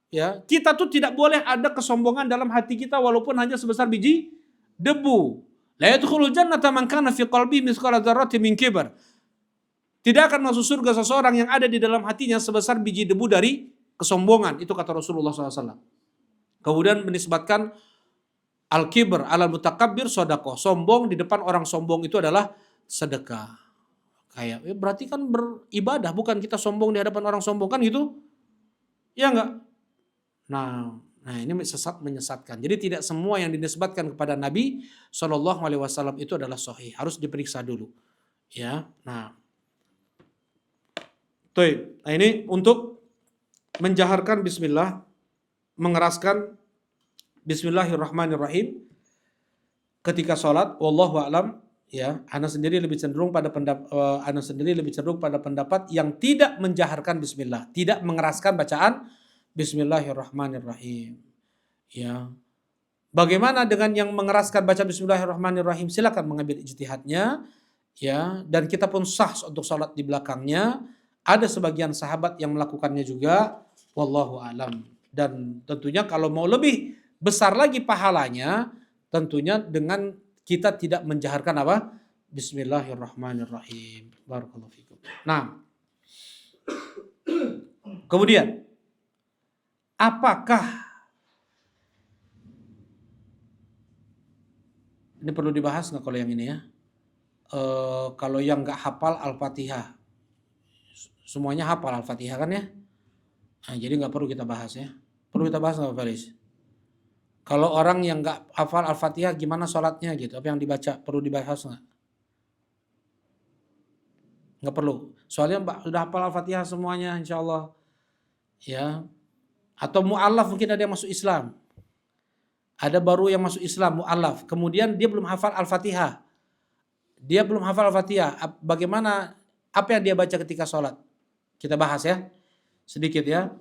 ya, kita tuh tidak boleh ada kesombongan dalam hati kita walaupun hanya sebesar biji debu. La yadkhulul jannata man kana fi qalbi mithqala dzarratin min kibar. Tidak akan masuk surga seseorang yang ada di dalam hatinya sebesar biji debu dari kesombongan. Itu kata Rasulullah SAW. Kemudian menisbatkan al-kibr alal mutakabbir sodako. Sombong di depan orang sombong itu adalah sedekah. Kayak berarti kan beribadah, bukan kita sombong di hadapan orang sombong kan gitu? Ya enggak? Nah ini menyesatkan. Jadi tidak semua yang dinisbatkan kepada Nabi SAW itu adalah sahih. Harus diperiksa dulu. Ya, nah ini untuk menjaharkan bismillah, mengeraskan bismillahirrahmanirrahim ketika sholat. Wallahu a'lam. Ya, ana sendiri lebih cenderung pada pendapat yang tidak menjaharkan bismillah, tidak mengeraskan bacaan bismillahirrahmanirrahim. Ya. Bagaimana dengan yang mengeraskan baca bismillahirrahmanirrahim? Silakan mengambil ijtihadnya, ya, dan kita pun sah untuk sholat di belakangnya. Ada sebagian sahabat yang melakukannya juga, wallahu a'lam. Dan tentunya kalau mau lebih besar lagi pahalanya, tentunya dengan kita tidak menjaharkan apa? Bismillahirrahmanirrahim. Barakallahu fikum. Nah, kemudian apakah ini perlu dibahas nggak kalau yang ini ya? Kalau yang nggak hafal Al-Fatihah, semuanya hafal Al-Fatihah kan ya? Nah, jadi nggak perlu kita bahas ya. Perlu kita bahas nggak Pak Faris? Kalau orang yang nggak hafal Al-Fatihah gimana sholatnya gitu? Apa yang dibaca perlu dibahas nggak? Nggak perlu. Soalnya sudah hafal Al-Fatihah semuanya insya Allah. Ya. Atau mu'allaf mungkin ada yang masuk Islam. Ada baru yang masuk Islam, mu'allaf. Kemudian dia belum hafal Al-Fatihah. Dia belum hafal Al-Fatihah. Bagaimana, apa yang dia baca ketika sholat? Kita bahas ya. Sedikit ya.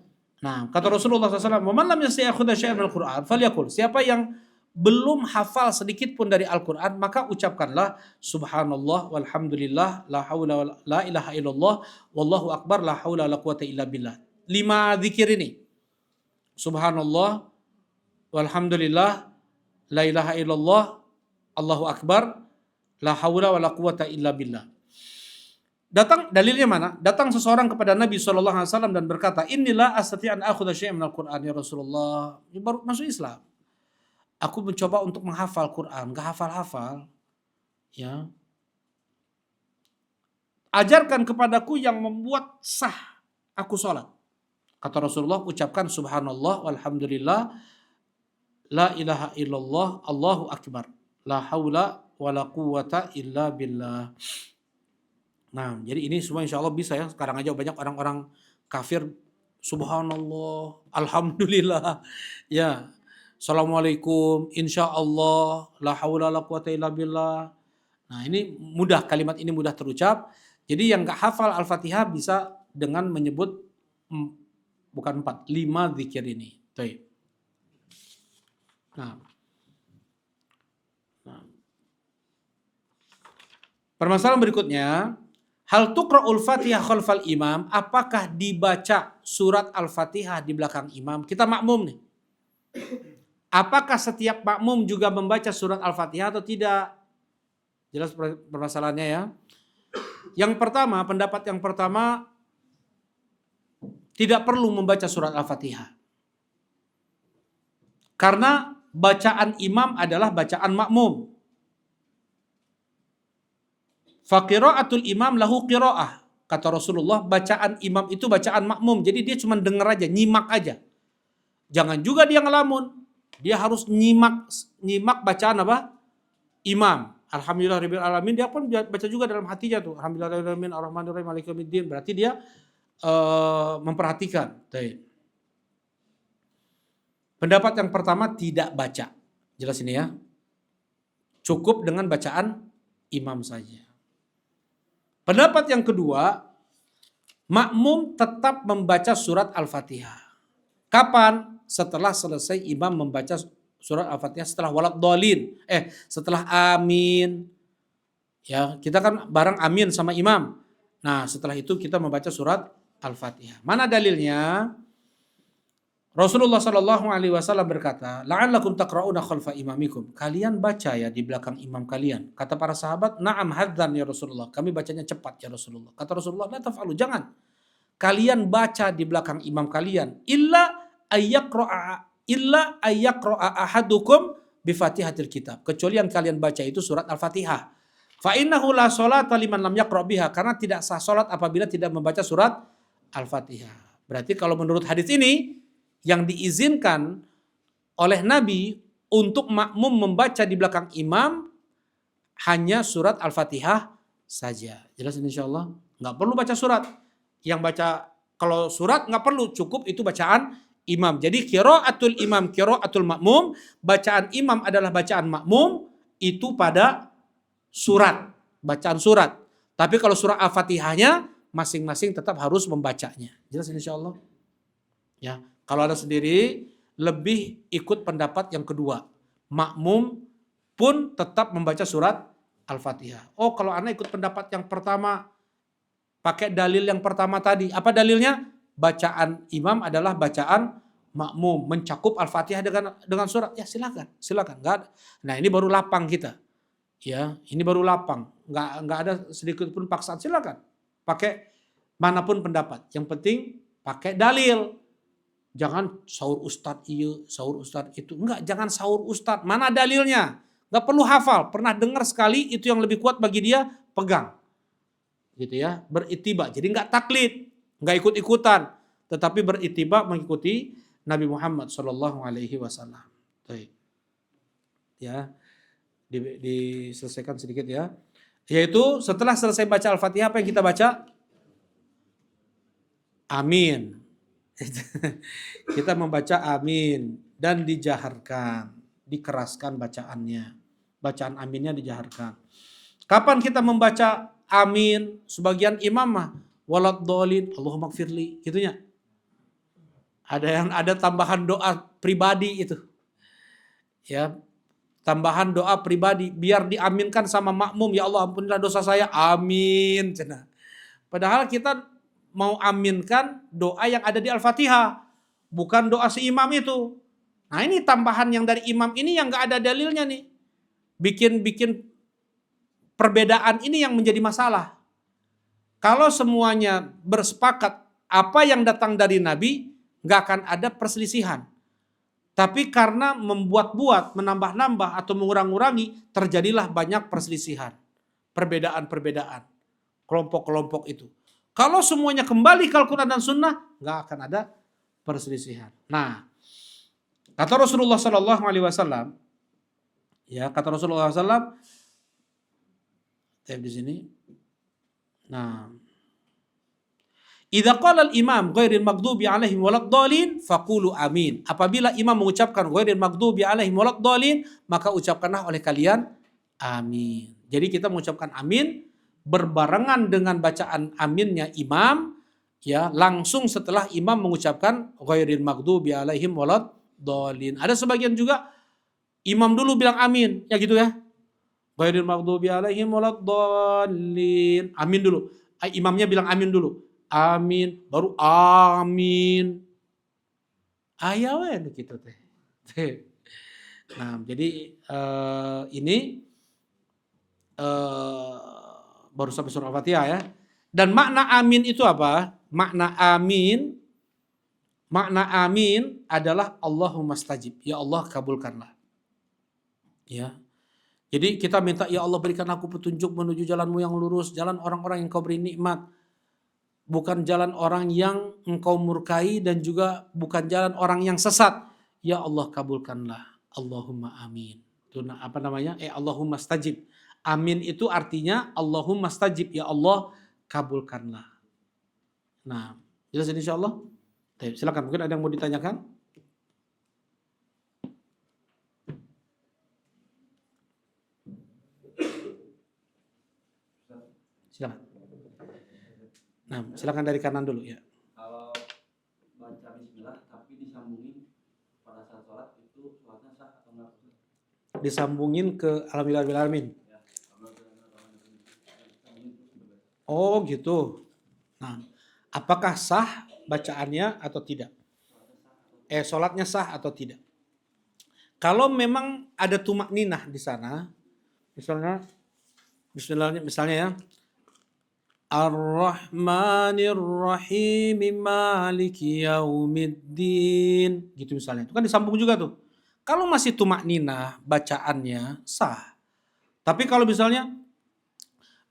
Nah, kata Rasulullah SAW, "Man lam yastati' yakhudha syai'an minal Qur'an falyaqul." Siapa yang belum hafal sedikit pun dari Al-Qur'an, maka ucapkanlah subhanallah walhamdulillah la haula wala la ilaha illallah wallahu akbar la haula wala quwata illa billah. 5 zikir ini. Subhanallah walhamdulillah la ilaha illallah Allahu akbar la haula wala quwata illa billah. Datang dalilnya mana? Datang seseorang kepada Nabi SAW dan berkata, "Inilah astati an akhudha syai'an minal Qur'an ya Rasulullah." Ini baru masuk Islam. Aku mencoba untuk menghafal Quran, enggak hafal-hafal. Ya. Ajarkan kepadaku yang membuat sah aku sholat. Kata Rasulullah, ucapkan subhanallah walhamdulillah la ilaha illallah Allahu akbar la haula wala quwata illa billah. Nah, jadi ini semua insya Allah bisa ya. Sekarang aja banyak orang-orang kafir, subhanallah, alhamdulillah, ya, assalamualaikum, insya Allah, la haula la quwata illa billah. Nah, ini mudah, kalimat ini mudah terucap. Jadi yang gak hafal Al-Fatihah bisa dengan menyebut bukan 4, 5 zikir ini. Nah. Permasalahan berikutnya, hal tuqra'ul Fatihah khalfal imam, apakah dibaca surat Al-Fatihah di belakang imam? Kita makmum nih. Apakah setiap makmum juga membaca surat Al-Fatihah atau tidak? Jelas permasalahannya ya. Yang pertama, pendapat yang pertama, tidak perlu membaca surat Al-Fatihah. Karena bacaan imam adalah bacaan makmum. Fa qiraatul imam lahu qiraah. Kata Rasulullah, bacaan imam itu bacaan makmum. Jadi dia cuma dengar aja, nyimak aja. Jangan juga dia ngelamun. Dia harus nyimak bacaan apa? Imam. Alhamdulillah rabbil alamin, dia pun baca juga dalam hatinya tuh. Alhamdulillah rabbil alamin arrahmanir rahim maliki yaumiddin. Berarti dia memperhatikan. Pendapat yang pertama tidak baca. Jelas ini ya. Cukup dengan bacaan imam saja. Pendapat yang kedua, makmum tetap membaca surat Al-Fatihah. Kapan? Setelah selesai imam membaca surat Al-Fatihah, setelah walad dhalin. Setelah amin. Ya, kita kan bareng amin sama imam. Nah, setelah itu kita membaca surat Al-Fatihah. Mana dalilnya? Rasulullah Shallallahu Alaihi Wasallam berkata, la'allakum taqra'una khalfa imamikum. Kalian baca ya di belakang imam kalian. Kata para sahabat, na'am hadzan ya Rasulullah. Kami bacanya cepat ya Rasulullah. Kata Rasulullah, la taf'alu, jangan. Kalian baca di belakang imam kalian. Illa ayyaqra'a ahadukum bi fatihatil kitab. Kecuali yang kalian baca itu surat Al-Fatihah. Fa innahu la sholata liman lam yaqra' biha. Karena tidak sah salat apabila tidak membaca surat Al-Fatihah. Berarti kalau menurut hadis ini, yang diizinkan oleh Nabi untuk makmum membaca di belakang imam hanya surat Al-Fatihah saja. Jelas insyaallah? Nggak perlu baca surat. Yang baca, kalau surat nggak perlu, cukup itu bacaan imam. Jadi qiraatul imam, qiraatul makmum, bacaan imam adalah bacaan makmum itu pada surat, bacaan surat. Tapi kalau surah Al-Fatihahnya masing-masing tetap harus membacanya. Jelas insyaallah? Ya. Kalau ada sendiri, lebih ikut pendapat yang kedua. Makmum pun tetap membaca surat Al-Fatihah. Oh, kalau Anda ikut pendapat yang pertama, pakai dalil yang pertama tadi. Apa dalilnya? Bacaan imam adalah bacaan makmum. Mencakup Al-Fatihah dengan surat. Ya silakan. Nggak ada. Nah, ini baru lapang kita. Ya, ini baru lapang. Nggak ada sedikit pun paksaan. Silakan. Pakai manapun pendapat. Yang penting pakai dalil. Jangan sahur ustadz iya, sahur ustadz itu. Enggak, jangan sahur ustadz. Mana dalilnya? Enggak perlu hafal. Pernah dengar sekali, itu yang lebih kuat bagi dia, pegang. Gitu ya, beritiba. Jadi enggak taklid, enggak ikut-ikutan. Tetapi beritiba mengikuti Nabi Muhammad SAW. Ya, diselesaikan sedikit ya. Yaitu setelah selesai baca Al-Fatihah, apa yang kita baca? Amin. Kita membaca amin dan dijaharkan, dikeraskan bacaannya. Bacaan aminnya dijaharkan. Kapan kita membaca amin? Sebagian imam mah walad dhalin, Allahumma gfirli, gitunya. Ada tambahan doa pribadi itu. Ya, tambahan doa pribadi biar diaminkan sama makmum, ya Allah ampunilah dosa saya. Amin. Padahal kita mau aminkan doa yang ada di Al-Fatihah, bukan doa si imam itu. Nah, ini tambahan yang dari imam ini yang gak ada dalilnya nih. Bikin perbedaan ini yang menjadi masalah. Kalau semuanya bersepakat apa yang datang dari Nabi, gak akan ada perselisihan. Tapi karena membuat-buat, menambah-nambah atau mengurang-urangi, terjadilah banyak perselisihan. Perbedaan-perbedaan. Kelompok-kelompok itu. Kalau semuanya kembali ke Al-Quran dan Sunnah, nggak akan ada perselisihan. Nah, kata Rasulullah SAW, ya kata Rasulullah SAW, di sini. Nah, idza qala al-imam ghairil maghdubi alaihim waladdallin faqulu amin. Apabila imam mengucapkan ghairil maghdubi alaihim waladdallin, maka ucapkanlah oleh kalian amin. Jadi kita mengucapkan amin berbarengan dengan bacaan aminnya imam, ya, langsung setelah imam mengucapkan ghairil maghdubi alaihim waladdallin. Ada sebagian juga imam dulu bilang amin, ya gitu ya. Ghairil maghdubi alaihim waladdallin. Amin dulu. Imamnya bilang amin dulu. Amin, baru amin. Ayaw kita teh. Nah, jadi ini baru sampai surah Al-Fatihah ya. Dan makna amin itu apa? Makna amin Makna amin adalah Allahumma stajib. Ya Allah kabulkanlah. Ya. Jadi kita minta ya Allah berikan aku petunjuk menuju jalanmu yang lurus, jalan orang-orang yang kau beri nikmat. Bukan jalan orang yang engkau murkai dan juga bukan jalan orang yang sesat. Ya Allah kabulkanlah. Allahumma amin. Itu apa namanya? Allahumma stajib. Amin itu artinya Allahumma stajib. Ya Allah kabulkanlah. Nah, jelas ini insyaallah. Silakan, mungkin ada yang mau ditanyakan? Silakan. Nah, silakan dari kanan dulu ya. Kalau baca bismillah tapi disambungin pada saat sholat itu sholatnya sah atau enggak? Disambungin ke alhamdulillahirrahmanirrahim. Ya, Oh gitu. Nah, apakah sah bacaannya atau tidak? Sholatnya sah atau tidak? Kalau memang ada tumak ninah di sana, misalnya, misalnya ya, Ar-Rahmanir Rahim Maliki Yaumiddin, gitu misalnya. Itu kan disambung juga tuh. Kalau masih tumak ninah bacaannya sah. Tapi kalau misalnya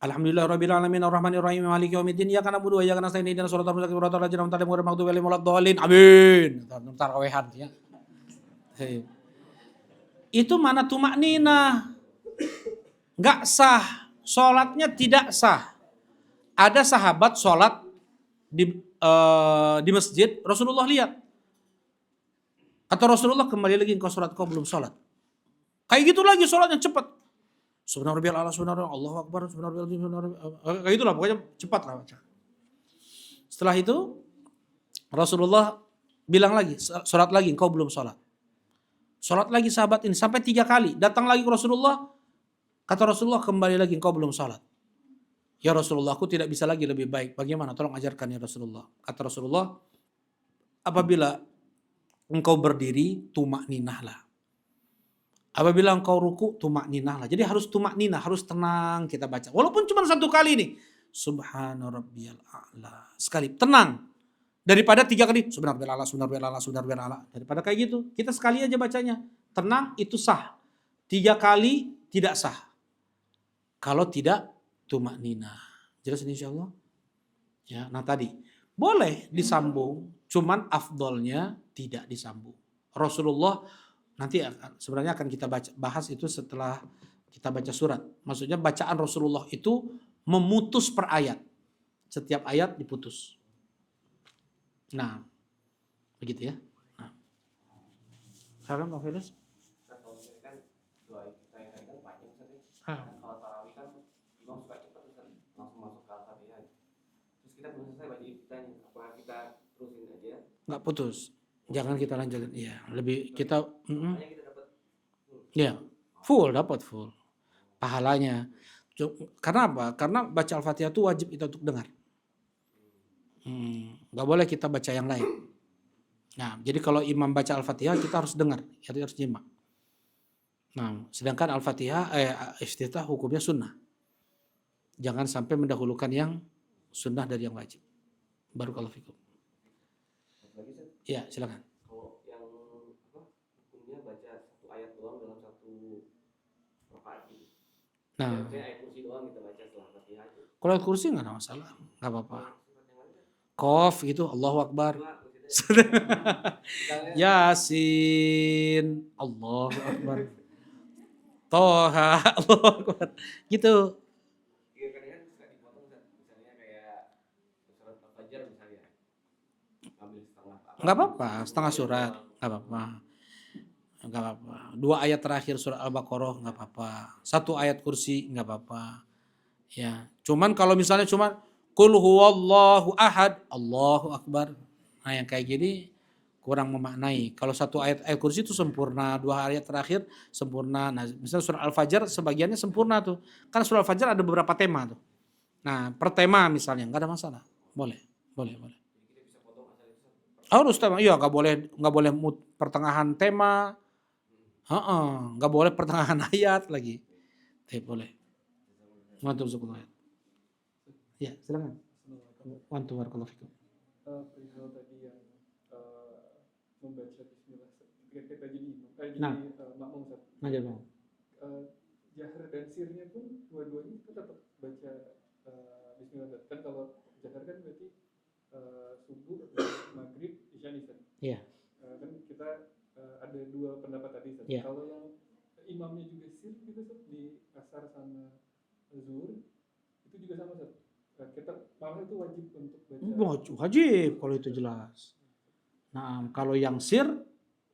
Alhamdulillahirabbil alamin arrahmanir rahim maliki yaumiddin iyyaka na'budu wa iyyaka nasta'in ihdinas siratal mustaqim siratal ladzina an'amta 'alaihim ghairil maghdubi 'alaihim waladdallin. Amin. Tarawehan ya. Itu mana tumak ninah? Enggak sah. Salatnya tidak sah. Ada sahabat salat di masjid, Rasulullah lihat. Atau Rasulullah kembali lagi engkau salat, kau belum salat. Kayak gitu lagi salatnya cepat. Subhanallah, Allahu Akbar, subhanallah. Kayak gitulah pokoknya cepat lah baca. Setelah itu Rasulullah bilang lagi, salat lagi engkau belum salat. Salat lagi sahabat ini sampai 3 kali. Datang lagi ke Rasulullah, kata Rasulullah kembali lagi engkau belum salat. Ya Rasulullah, aku tidak bisa lagi lebih baik. Bagaimana? Tolong ajarkan ya Rasulullah. Kata Rasulullah, apabila engkau berdiri, tumak ninahlah. Apabila engkau ruku, tumak ninahlah. Jadi harus tumak ninah, harus tenang kita baca. Walaupun cuma 1 kali nih. Subhana rabbiyal a'la. Sekali, tenang. Daripada 3 kali, subhana rabbiyal a'la, subhana rabbiyal a'la, subhana rabbiyal a'la. Daripada kayak gitu, kita sekali aja bacanya. Tenang, itu sah. 3 kali tidak sah. Kalau tidak, tumak ninah. Jelas ini insyaallah? Ya, nah tadi. Boleh disambung, cuman afdolnya tidak disambung. Rasulullah nanti sebenarnya akan kita bahas itu setelah kita baca surat. Maksudnya bacaan Rasulullah itu memutus per ayat. Setiap ayat diputus. Nah, begitu ya. Nah. Sekarang Pak Firdaus. Kalau kan doa kita yang kan panjang tadi. Ah. Kalau tarawih kan imam suka cepat terus langsung masuk ke Al-Fatihah. Terus kita belum selesai baca iftitahnya. Apakah kita terusin aja? Nggak putus. Jangan kita lanjutin. Iya, lebih kita Makanya kita dapat ya, dapat full. Pahalanya. Karena apa? Karena baca Al-Fatihah itu wajib kita untuk dengar. Nggak boleh kita baca yang lain. Nah, jadi kalau imam baca Al-Fatihah kita harus dengar, kita harus nyimak. Nah, sedangkan Al-Fatihah iftitah hukumnya sunnah. Jangan sampai mendahulukan yang sunnah dari yang wajib. Barakallahu fikum. Ya, silakan. kalau yang hukumnya baca 1 ayat doang dalam 1 rakaat gitu. Nah, Saya ayat kursi doang kita baca setelah Fatihah itu. kalau ayat kursi nggak ada masalah, nggak apa-apa. Qaf gitu, Allahu Akbar. Yasin, Allahu Akbar. Toha, Allahu Akbar. Gitu. Kadang-kadang suka dipotong misalnya kayak surat Al-Fajr misalnya. Ambil setengah. Nggak apa-apa, setengah surat, nggak apa-apa. Nggak apa-apa. 2 ayat terakhir surat Al-Baqarah nggak apa-apa. 1 ayat kursi nggak apa-apa. Ya, cuman kalau misalnya cuma Qul huwallahu ahad, Allahu Akbar. Nah yang kayak gini kurang memaknai. Kalau 1 ayat kursi itu sempurna, 2 ayat terakhir sempurna. Nah misalnya surah Al-Fajr sebagiannya sempurna tuh. Kan surah Al-Fajr ada beberapa tema tuh. Nah per tema misalnya nggak ada masalah. Boleh. Harus tema, iya nggak boleh pertengahan tema. Nggak boleh pertengahan ayat lagi. Boleh. Mantap sekolah. Ya, silakan. Wantu barakallahu fikum. Perihal tadi yang membaca Bismillah ketika kita jadi imam, Nah. makmum Ustaz. Ngajar Bang. Jahar dan sirnya pun dua-duanya kita tetap baca Bismillah Ustaz. Kan kalau jahar kan berarti subuh, maghrib, isya nih Ustaz. Iya. Kan kita ada dua pendapat tadi Ustaz. Iya. Kalau yang imamnya juga sir gitu Ustaz, di asar sama zuhur itu juga sama Ustaz. Kita malah itu wajib untuk baca. Wajib kalau itu jelas. Nah, kalau yang sir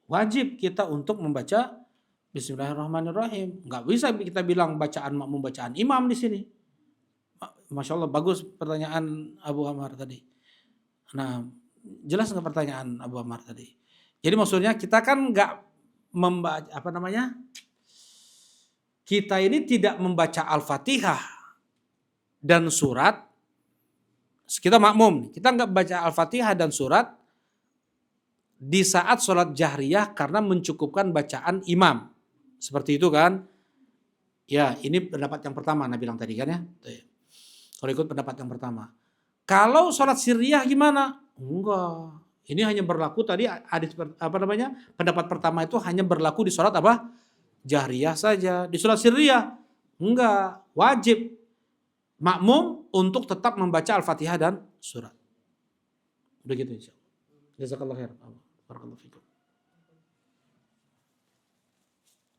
wajib kita untuk membaca Bismillahirrahmanirrahim. Nggak bisa kita bilang bacaan makmum bacaan imam di sini. Masya Allah, bagus pertanyaan Abu Ammar tadi. Nah, jelas nggak pertanyaan Abu Ammar tadi? Jadi maksudnya kita kan nggak membaca kita ini tidak membaca Al-Fatihah dan surat. Kita makmum, kita nggak baca Al-Fatihah dan surat di saat sholat jahriyah karena mencukupkan bacaan imam. Seperti itu kan? Ya, ini pendapat yang pertama Anda bilang tadi kan ya. Kalau ikut pendapat yang pertama. Kalau sholat sirriyah gimana? Enggak. Ini hanya berlaku tadi pendapat pertama itu hanya berlaku di sholat jahriyah saja. Di sholat sirriyah enggak, wajib makmum untuk tetap membaca Al-Fatihah dan surat. Begitu insyaallah. Jazakallah khair. Barakallahu fikum.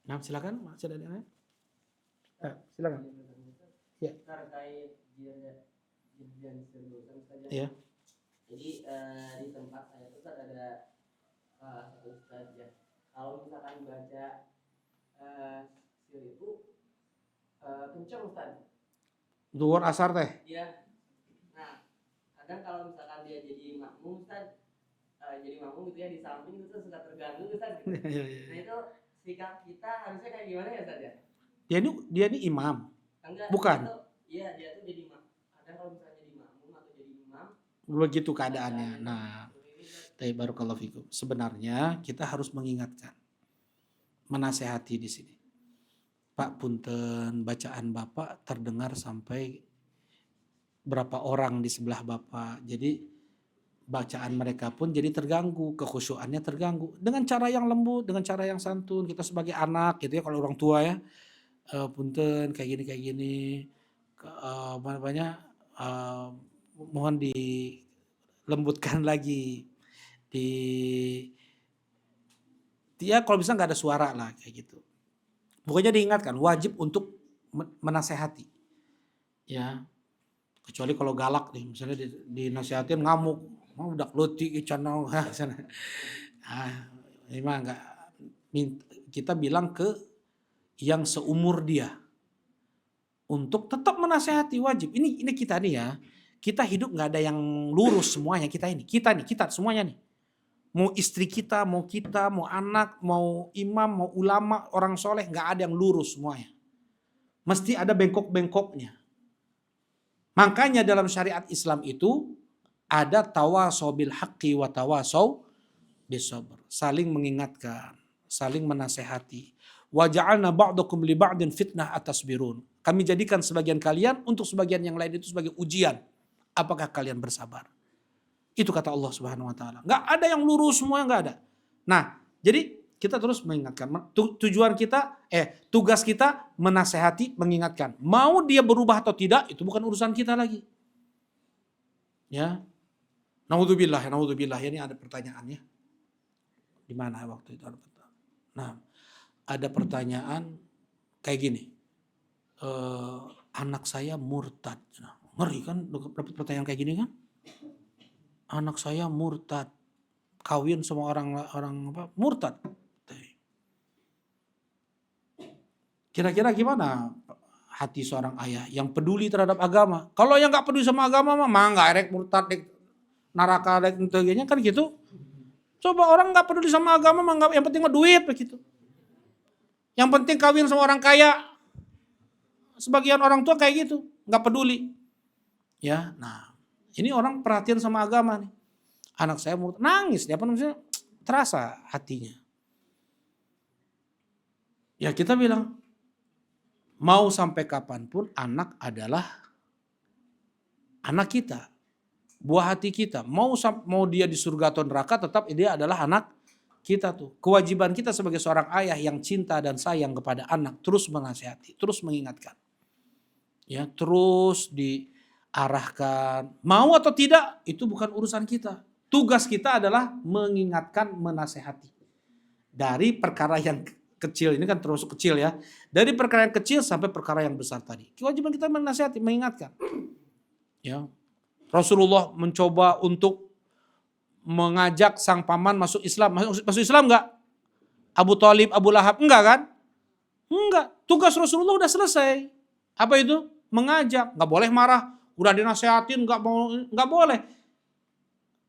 Nah, silakan, masih ada yang lain? Silakan. Ya. Terkait jirjan sirrusan saja. Iya. Jadi di tempat saya itu ada satu ustaz ya. Kalau misalkan baca sir itu kencang Ustaz. Duhur asar teh. Iya. Nah, kadang kalau misalkan dia jadi makmum Ustaz, jadi makmum gitu ya di samping itu suka terganggu Ustaz. Gitu. Nah itu sikap kita harusnya kayak gimana ya Ustaz ya? Dia ini imam. Enggak, bukan. Iya dia tuh jadi kadang kalau misalnya jadi makmum atau jadi imam. Begitu keadaannya. Nah, barakallahu fikum. Sebenarnya kita harus mengingatkan, menasehati di sini. Pak punten, bacaan Bapak terdengar sampai berapa orang di sebelah Bapak. Jadi bacaan mereka pun jadi terganggu, kekhusyuannya terganggu. Dengan cara yang lembut, dengan cara yang santun. Kita sebagai anak gitu ya, kalau orang tua ya. Punten kayak gini. Mohon dilembutkan lagi. Dia kalau bisa nggak ada suara lah kayak gitu. Pokoknya diingatkan, wajib untuk menasehati. Ya. Kecuali kalau galak nih, misalnya dinasihatin ngamuk, udah leutik icanau. Ini mah enggak, kita bilang ke yang seumur dia untuk tetap menasehati, wajib. Ini kita nih ya. Kita hidup nggak ada yang lurus semuanya, kita semuanya nih. Mau istri kita, mau anak, mau imam, mau ulama, orang soleh, nggak ada yang lurus semuanya. Mesti ada bengkok-bengkoknya. Makanya dalam syariat Islam itu ada tawasau bil haqqi wa tawasau bis sabr. Saling mengingatkan, saling menasehati. Wa ja'alna ba'dakum li ba'din fitnah atasbirun. Kami jadikan sebagian kalian untuk sebagian yang lain itu sebagai ujian. Apakah kalian bersabar? Itu kata Allah Subhanahu wa taala. Enggak ada yang lurus semua, enggak ada. Nah, jadi kita terus mengingatkan. Tujuan kita, tugas kita menasehati, mengingatkan. Mau dia berubah atau tidak, itu bukan urusan kita lagi. Ya. Naudzubillah, ini ada pertanyaannya. Di mana waktu itu ada pertanyaan? Nah, ada pertanyaan kayak gini. Anak saya murtad. Nah, ngeri kan dapat pertanyaan kayak gini kan? Anak saya murtad. Kawin sama orang murtad. Kira-kira gimana hati seorang ayah yang peduli terhadap agama? Kalau yang nggak peduli sama agama mah nggak erek murtad dek neraka dek sebagainya kan gitu. Coba orang nggak peduli sama agama mah yang penting mah duit begitu. Yang penting kawin sama orang kaya. Sebagian orang tua kayak gitu, nggak peduli. Ya, nah ini orang perhatian sama agama nih. Anak saya murtad, nangis dia terasa hatinya. Ya kita bilang, mau sampai kapanpun anak adalah anak kita, buah hati kita. Mau dia di surga atau neraka tetap dia adalah anak kita tuh, kewajiban kita sebagai seorang ayah yang cinta dan sayang kepada anak, terus menasihati, terus mengingatkan. Ya, terus diarahkan. Mau atau tidak, itu bukan urusan kita. Tugas kita adalah mengingatkan, menasehati. Dari perkara yang kecil, ini kan termasuk kecil ya. Dari perkara yang kecil sampai perkara yang besar tadi. Kewajiban kita menasehati, mengingatkan. Ya. Rasulullah mencoba untuk mengajak sang paman masuk Islam. Masuk Islam enggak? Abu Thalib, Abu Lahab, enggak kan? Enggak. Tugas Rasulullah udah selesai. Apa itu? Mengajak. Enggak boleh marah. Udah dinasehatin, enggak boleh.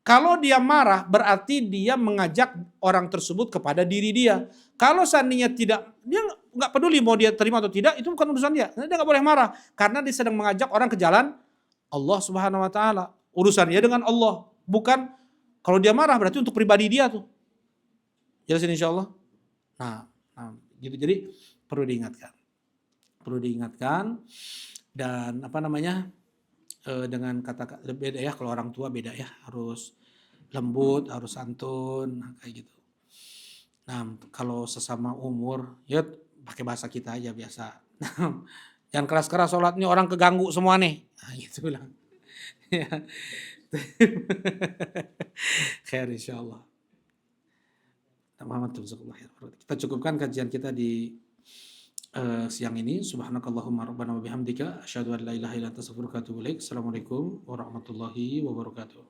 Kalau dia marah, berarti dia mengajak orang tersebut kepada diri dia. Kalau seandainya tidak, dia enggak peduli mau dia terima atau tidak, itu bukan urusan dia. Dia enggak boleh marah. Karena dia sedang mengajak orang ke jalan Allah Subhanahu wa Ta'ala. Urusannya dengan Allah. Bukan, kalau dia marah berarti untuk pribadi dia tuh. Jelasin insya Allah. Nah, gitu. Jadi perlu diingatkan. Perlu diingatkan. Dan dengan kata beda ya, kalau orang tua beda ya. Harus lembut, harus santun, kayak gitu. Nah, kalau sesama umur, ya pakai bahasa kita aja biasa. Jangan keras-keras sholat nih, orang keganggu semua nih. Nah, gitu bilang. Ya. Khair insyaallah. Kita cukupkan kajian kita di siang ini. Subhanakallahumma rabbana wa bihamdika asyhadu an la ilaha illa anta astaghfiruka wa atubu ilaik. Assalamualaikum warahmatullahi wabarakatuh.